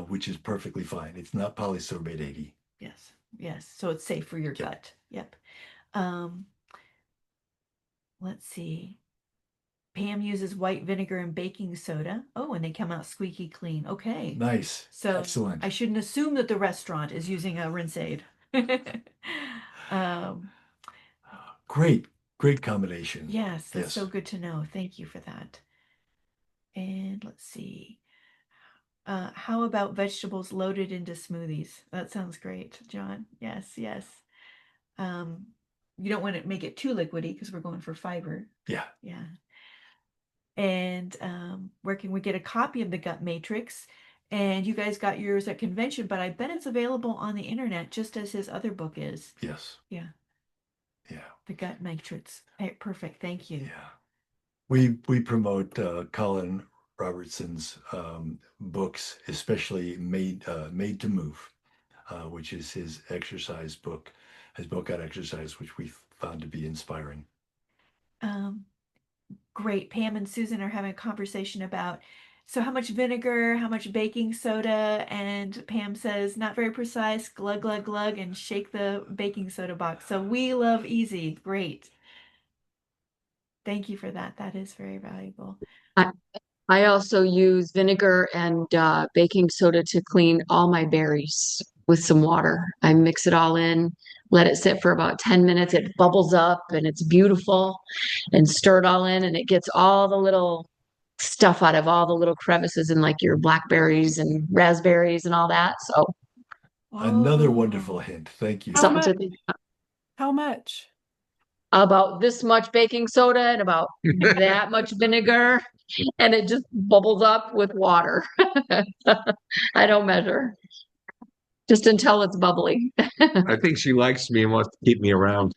which is perfectly fine. It's not polysorbate 80. Yes, yes. So it's safe for your gut. Yep. Let's see. Pam uses white vinegar and baking soda. Oh, and they come out squeaky clean. Okay. Nice. So excellent. I shouldn't assume that the restaurant is using a rinse aid. Great combination. Yes, that's so good to know. Thank you for that. And let's see. How about vegetables loaded into smoothies? That sounds great, John. Yes, yes. You don't want to make it too liquidy because we're going for fiber. Yeah. Yeah. And where can we get a copy of the Gut Matrix? And you guys got yours at convention, but I bet it's available on the internet just as his other book is. Yes. Yeah. Yeah. The Gut Matrix. Perfect. Thank you. Yeah. We promote Colin Robertson's books, especially Made to Move, which is his exercise book, his book on exercise, which we found to be inspiring. Great. Pam and Susan are having a conversation about, so how much vinegar, how much baking soda, and Pam says, not very precise, glug, glug, glug, and shake the baking soda box. So we love easy. Great. Thank you for that. That is very valuable. I also use vinegar and baking soda to clean all my berries with some water. I mix it all in, let it sit for about 10 minutes. It bubbles up and it's beautiful, and stir it all in, and it gets all the little stuff out of all the little crevices in like your blackberries and raspberries and all that. So another wonderful hint. Thank you. something to think How much? about this much baking soda and about that much vinegar, and it just bubbles up with water. I don't measure. Just until it's bubbly. I think she likes me and wants to keep me around.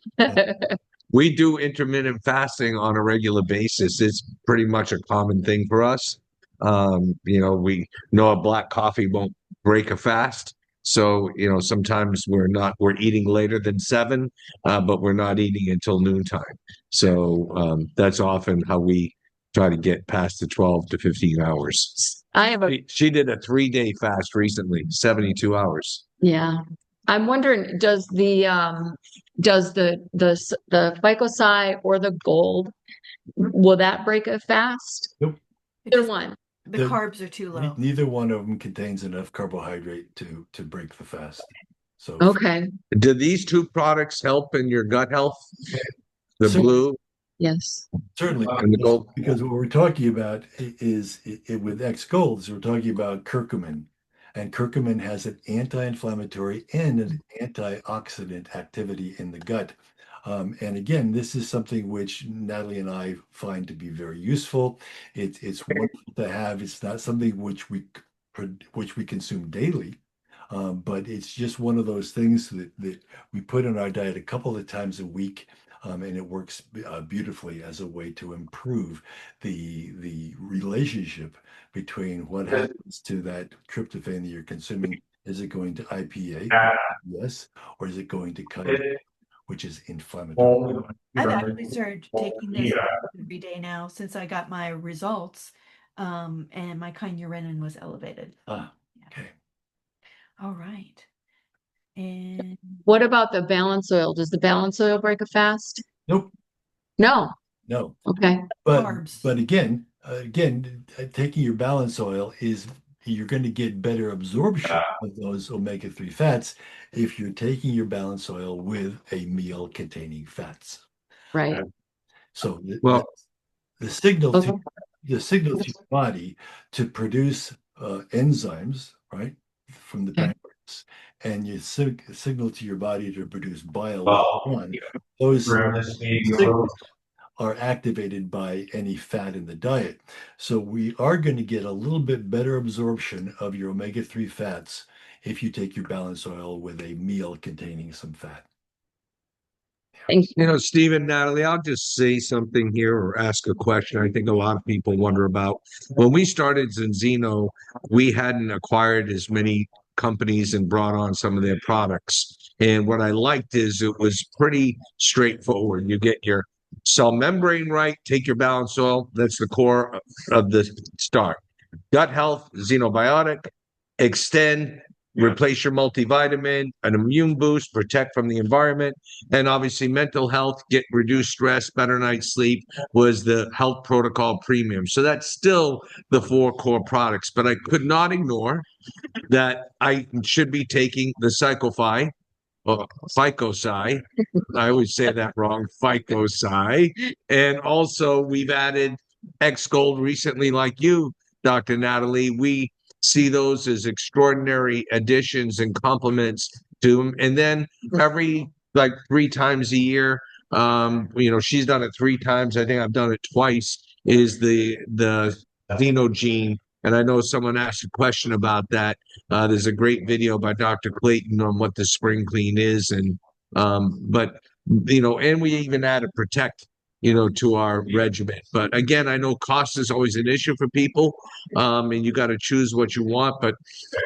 We do intermittent fasting on a regular basis. It's pretty much a common thing for us. We know a black coffee won't break a fast. So, sometimes we're eating later than 7, but we're not eating until noontime. So, that's often how we try to get past the 12 to 15 hours. She did a 3-day fast recently, 72 hours. Yeah. I'm wondering, does the Phycocy or the gold, will that break a fast? Nope. Either one. The carbs are too low. Neither one of them contains enough carbohydrate to break the fast. So okay. Do these 2 products help in your gut health? The So, blue? Yes. Certainly. And the gold. Because what we're talking about is with X Golds, we're talking about curcumin. And curcumin has an anti-inflammatory and an antioxidant activity in the gut. And again, this is something which Natalie and I find to be very useful. It's wonderful to have. It's not something which we consume daily, but it's just one of those things that we put in our diet a couple of times a week. And it works beautifully as a way to improve the relationship between what happens to that tryptophan that you're consuming. Is it going to IPA? Yes. Or is it going to cut it, which is inflammatory? I've actually started taking this every day now since I got my results, and my kynurenine was elevated. Okay. All right. And what about the balance oil? Does the balance oil break a fast? Nope. No. No. Okay. But Carbs. again, taking your balance oil is you're going to get better absorption of those omega-3 fats if you're taking your balance oil with a meal containing fats. Right. So Well, the signal Okay. to your body to produce enzymes, right, from the Okay. pancreas, and you signal to your body to produce bile later on. Those signals are activated by any fat in the diet. So we are going to get a little bit better absorption of your omega-3 fats if you take your balance oil with a meal containing some fat. Thank you. Stephen, Natalie, I'll just say something here or ask a question I think a lot of people wonder about. When we started Zinzino, we hadn't acquired as many companies and brought on some of their products. And what I liked is it was pretty straightforward. You get your cell membrane right, take your balance oil. That's the core of the start. Gut health, xenobiotic, extend, replace your multivitamin, an immune boost, protect from the environment, and obviously mental health, get reduced stress, better night's sleep was the health protocol premium. So that's still the four core products, but I could not ignore that I should be taking the Psychophi or Phycosi. I always say that wrong, Phycosi. And also we've added X Gold recently, like you, Dr. Natalie. We see those as extraordinary additions and complements to them. And then every like 3 times a year, she's done it 3 times. I think I've done it twice. Is the Xenogene, and I know someone asked a question about that. There's a great video by Dr. Clayton on what the spring clean is, and but and we even added protect, to our regimen. But again, I know cost is always an issue for people, and you got to choose what you want. But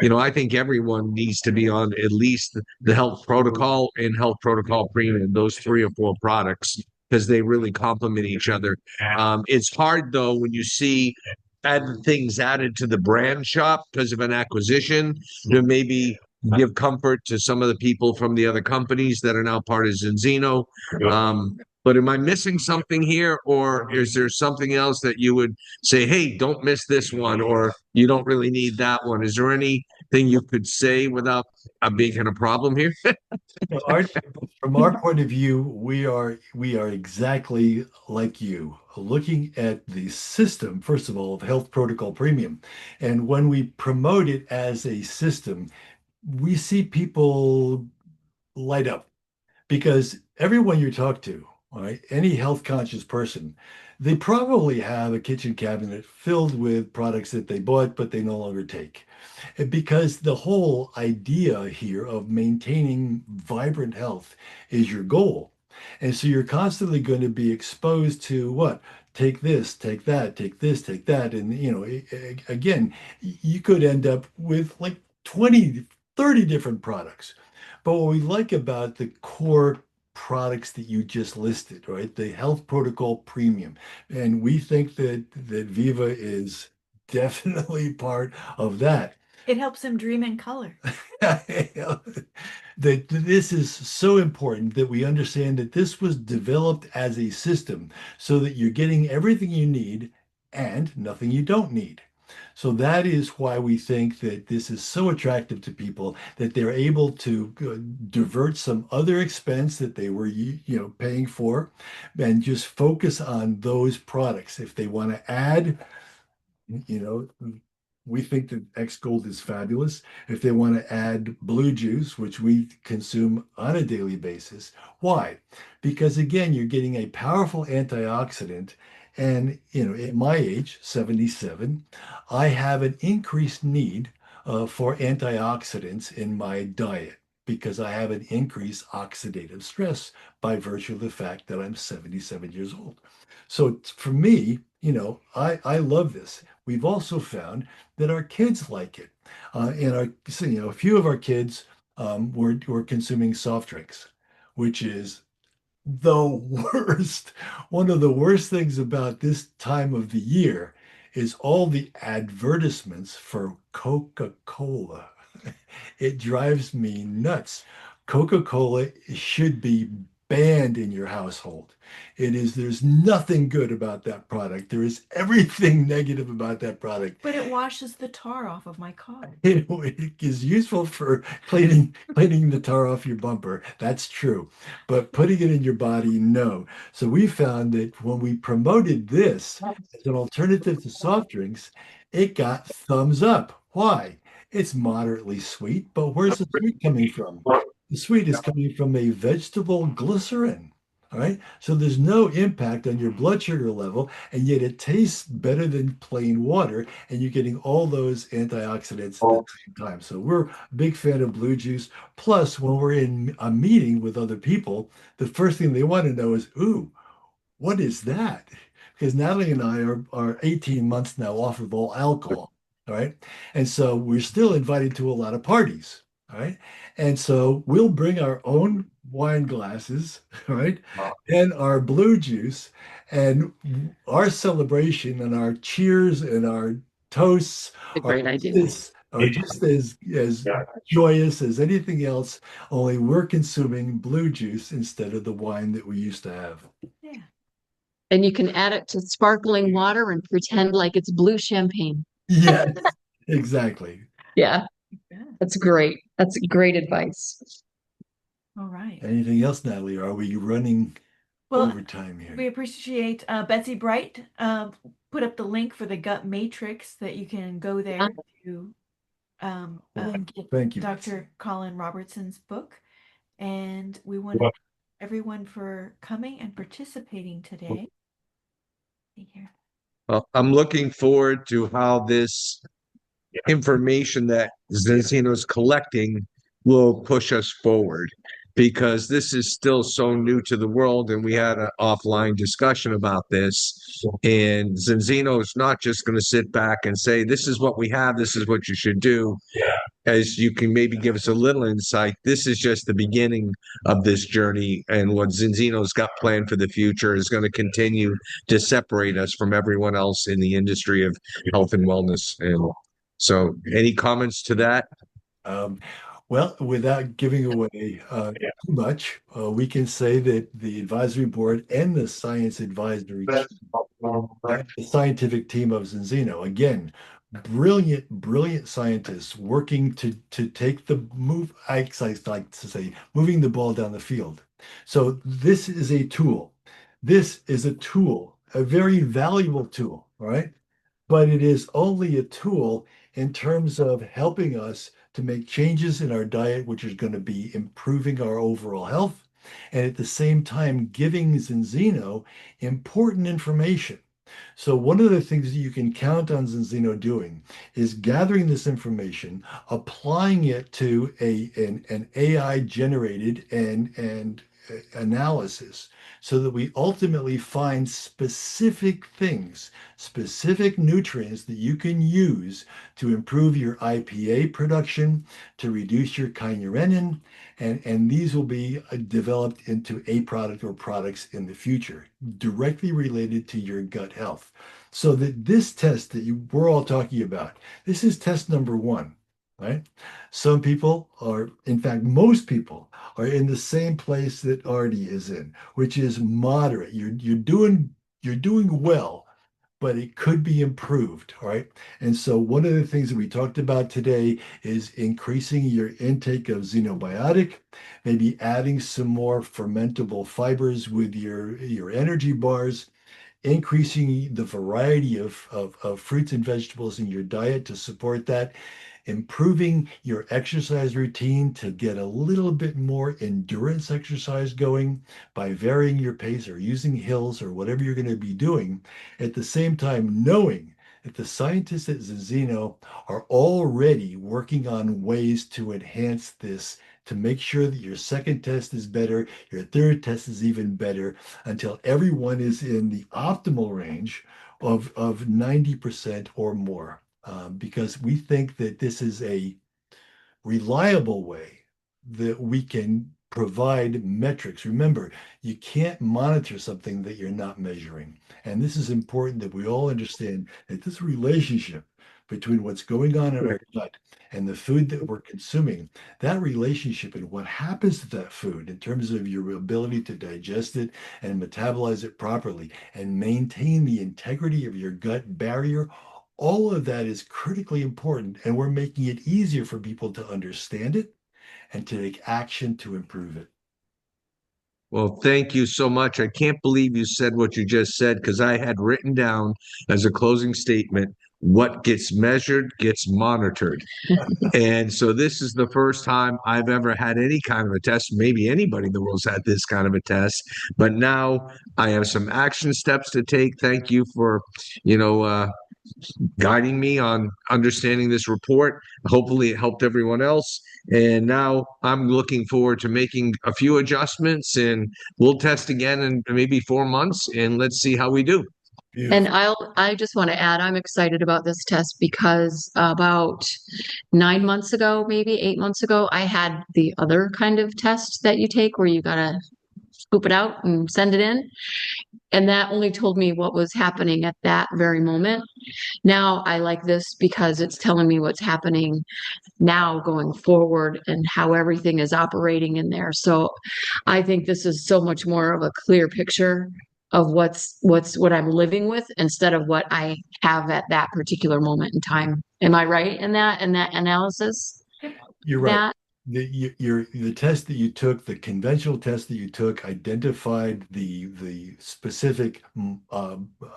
I think everyone needs to be on at least the health protocol and health protocol premium, those 3 or 4 products, because they really complement each other. It's hard though when you see things added to the brand shop because of an acquisition to maybe give comfort to some of the people from the other companies that are now part of Zinzino. But am I missing something here, or is there something else that you would say, hey, don't miss this one, or you don't really need that one? Is there anything you could say without making a problem here? From our point of view, we are exactly like you, looking at the system, first of all, of Health Protocol Premium. And when we promote it as a system, we see people light up because everyone you talk to, right, any health conscious person, they probably have a kitchen cabinet filled with products that they bought but they no longer take. Because the whole idea here of maintaining vibrant health is your goal. And so you're constantly going to be exposed to what? Take this, take that, take this, take that. And, again, you could end up with like 20, 30 different products. But what we like about the core products that you just listed, right? The Health Protocol Premium. And we think that Viva is definitely part of that. It helps him dream in color. That this is so important that we understand that this was developed as a system so that you're getting everything you need and nothing you don't need. So that is why we think that this is so attractive to people that they're able to divert some other expense that they were paying for and just focus on those products. If they want to add, you know, we think that X Gold is fabulous. If they want to add blue juice, which we consume on a daily basis, why? Because again, you're getting a powerful antioxidant. And, at my age, 77, I have an increased need for antioxidants in my diet because I have an increased oxidative stress by virtue of the fact that I'm 77 years old. So for me, I love this. We've also found that our kids like it. And a few of our kids were consuming soft drinks, which is the worst. One of the worst things about this time of the year is all the advertisements for Coca-Cola. It drives me nuts. Coca-Cola should be banned in your household. There's nothing good about that product. There is everything negative about that product. But it washes the tar off of my car. It is useful for cleaning the tar off your bumper. That's true. But putting it in your body, no. So we found that when we promoted this as an alternative to soft drinks, it got thumbs up. Why? It's moderately sweet, but where's the sweet coming from? The sweet is coming from a vegetable glycerin. All right. So there's no impact on your blood sugar level, and yet it tastes better than plain water, and you're getting all those antioxidants at the same time. So we're a big fan of blue juice. Plus, when we're in a meeting with other people, the first thing they want to know is, ooh, what is that? Because Natalie and I are 18 months now off of all alcohol. All right. And so we're still invited to a lot of parties. All right. And so we'll bring our own wine glasses, right? And our blue juice, and our celebration and our cheers and our toasts A are great idea. just as joyous as anything else, only we're consuming blue juice instead of the wine that we used to have. Yeah. And you can add it to sparkling water and pretend like it's blue champagne. Yes, exactly. Yeah, Yeah. that's great. That's great advice. All right. Anything else, Natalie? Are we running Well, overtime here? we appreciate Betsy Bright put up the link for the gut matrix that you can go there to get Thank you. Dr. Colin Robertson's book. And we want to thank everyone for coming and participating today. See here. Well, I'm looking forward to how this information that Zinzino is collecting will push us forward, because this is still so new to the world, and we had an offline discussion about this. And Zinzino is not just going to sit back and say, this is what we have, this is what you should do. As you can maybe give us a little insight, this is just the beginning of this journey, and what Zinzino's got planned for the future is going to continue to separate us from everyone else in the industry of health and wellness. And so, any comments to that? Well, without giving away too much, we can say that the advisory board and the science advisory team, the scientific team of Zinzino, again, brilliant scientists working to take the move, I like to say, moving the ball down the field. So this is a tool. This is a tool, a very valuable tool, all right? But it is only a tool in terms of helping us to make changes in our diet, which is going to be improving our overall health, and at the same time giving Zinzino important information. So one of the things that you can count on Zinzino doing is gathering this information, applying it to an AI generated and analysis, so that we ultimately find specific things, specific nutrients that you can use to improve your IPA production, to reduce your kynurenine, and these will be developed into a product or products in the future, directly related to your gut health. So that this test that we're all talking about, this is test number one, right? Some people are, in fact, most people are in the same place that Artie is in, which is moderate. You're doing well, but it could be improved. All right. And so one of the things that we talked about today is increasing your intake of xenobiotic, maybe adding some more fermentable fibers with your energy bars, increasing the variety of fruits and vegetables in your diet to support that, improving your exercise routine to get a little bit more endurance exercise going by varying your pace or using hills or whatever you're going to be doing. At the same time, knowing that the scientists at Zinzino are already working on ways to enhance this, to make sure that your second test is better, your third test is even better, until everyone is in the optimal range of 90% or more. Because we think that this is a reliable way that we can provide metrics. Remember, you can't monitor something that you're not measuring. And this is important that we all understand that this relationship between what's going on in our gut and the food that we're consuming, that relationship and what happens to that food in terms of your ability to digest it and metabolize it properly and maintain the integrity of your gut barrier, all of that is critically important. And we're making it easier for people to understand it and to take action to improve it. Well, thank you so much. I can't believe you said what you just said, because I had written down as a closing statement, what gets measured gets monitored. And so this is the first time I've ever had any kind of a test. Maybe anybody in the world's had this kind of a test, but now I have some action steps to take. Thank you for, guiding me on understanding this report. Hopefully it helped everyone else. And now I'm looking forward to making a few adjustments, and we'll test again in maybe 4 months, and let's see how we do. And I just want to add, I'm excited about this test because about 9 months ago, maybe 8 months ago, I had the other kind of test that you take where you gotta scoop it out and send it in. And that only told me what was happening at that very moment. Now I like this because it's telling me what's happening now going forward and how everything is operating in there. So I think this is so much more of a clear picture of what I'm living with instead of what I have at that particular moment in time. Am I right in that analysis? You're right. That The test that you took, the conventional test that you took, identified the specific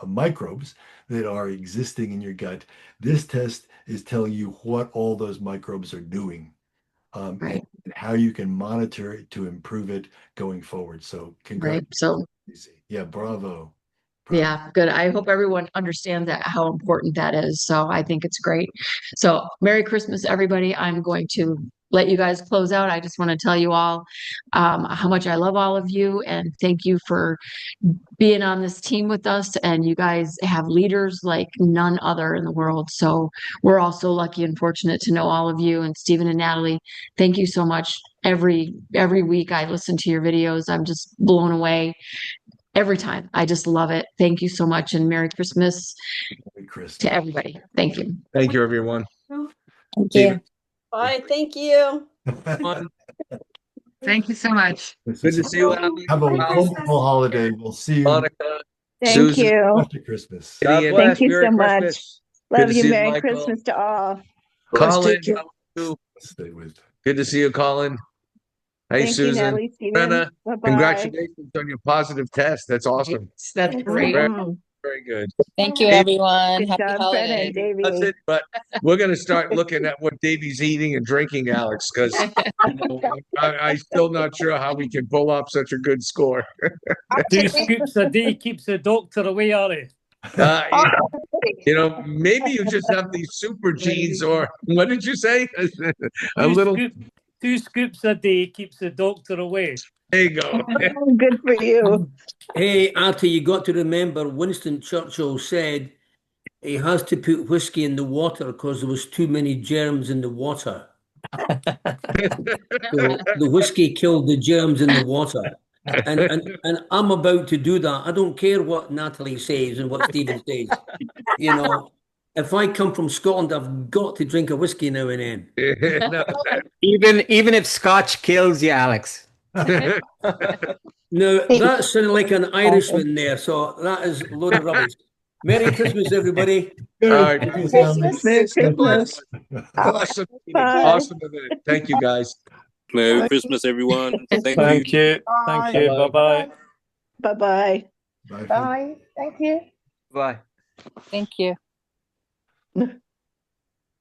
microbes that are existing in your gut. This test is telling you what all those microbes are doing, right, and how you can monitor it to improve it going forward. So right. congratulations. So Yeah, bravo. yeah, good. I hope everyone understands that how important that is. So I think it's great. So Merry Christmas, everybody. I'm going to let you guys close out. I just want to tell you all how much I love all of you and thank you for being on this team with us. And you guys have leaders like none other in the world. So we're all so lucky and fortunate to know all of you. And Stephen and Natalie, thank you so much. Every week I listen to your videos. I'm just blown away. Every time. I just love it. Thank you so much and Merry Christmas Merry Christmas to everybody. Thank you. Thank you, everyone. Thank Stephen. you. Bye. Thank you. Thank you so much. Good to see you, Abby. Have a Merry wonderful Christmas. holiday. We'll see you Monica, Thank Susan, you. after Christmas. Kitty, Thank and you so Merry much. Christmas. Good Love to you. see you, Merry Michael. Christmas to all. Colin, Take care. how are you? Stay with. Good to see you, Colin. Hey, Thank you, Susan. Natalie, Stephen. Brenna, Bye-bye. congratulations on your positive test. That's awesome. That's great. Very, Mhm. very good. Thank you, Dave, everyone. Good Happy job, Brenna holidays. and Davey. that's it, but we're going to start looking at what Davey's eating and drinking, Alex, because I'm still not sure how we can pull off such a good score. 2 scoops a day keeps the doctor away, Ari. Uh, maybe you just have these super genes, or what did you say? A little. 2 scoops a day keeps the doctor away. There you go. Oh, good for you. Hey, Artie, you got to remember Winston Churchill said he has to put whiskey in the water because there was too many germs in the water. So the whiskey killed the germs in the water. And I'm about to do that. I don't care what Natalie says and what Stephen says. You know, if I come from Scotland, I've got to drink a whiskey now and then. No, Even if Scotch kills you, Alex. Now, that sounded like an Irishman there, so that is a load of rubbish. Merry Christmas, everybody. all right. Christmas. Merry Christmas. Awesome. Bye. Awesome event. Thank you, guys. Merry Christmas, everyone. Thank you. Thank you. Thank you. Bye-bye. Bye-bye. Bye. Bye. Thank you. Bye. Thank you.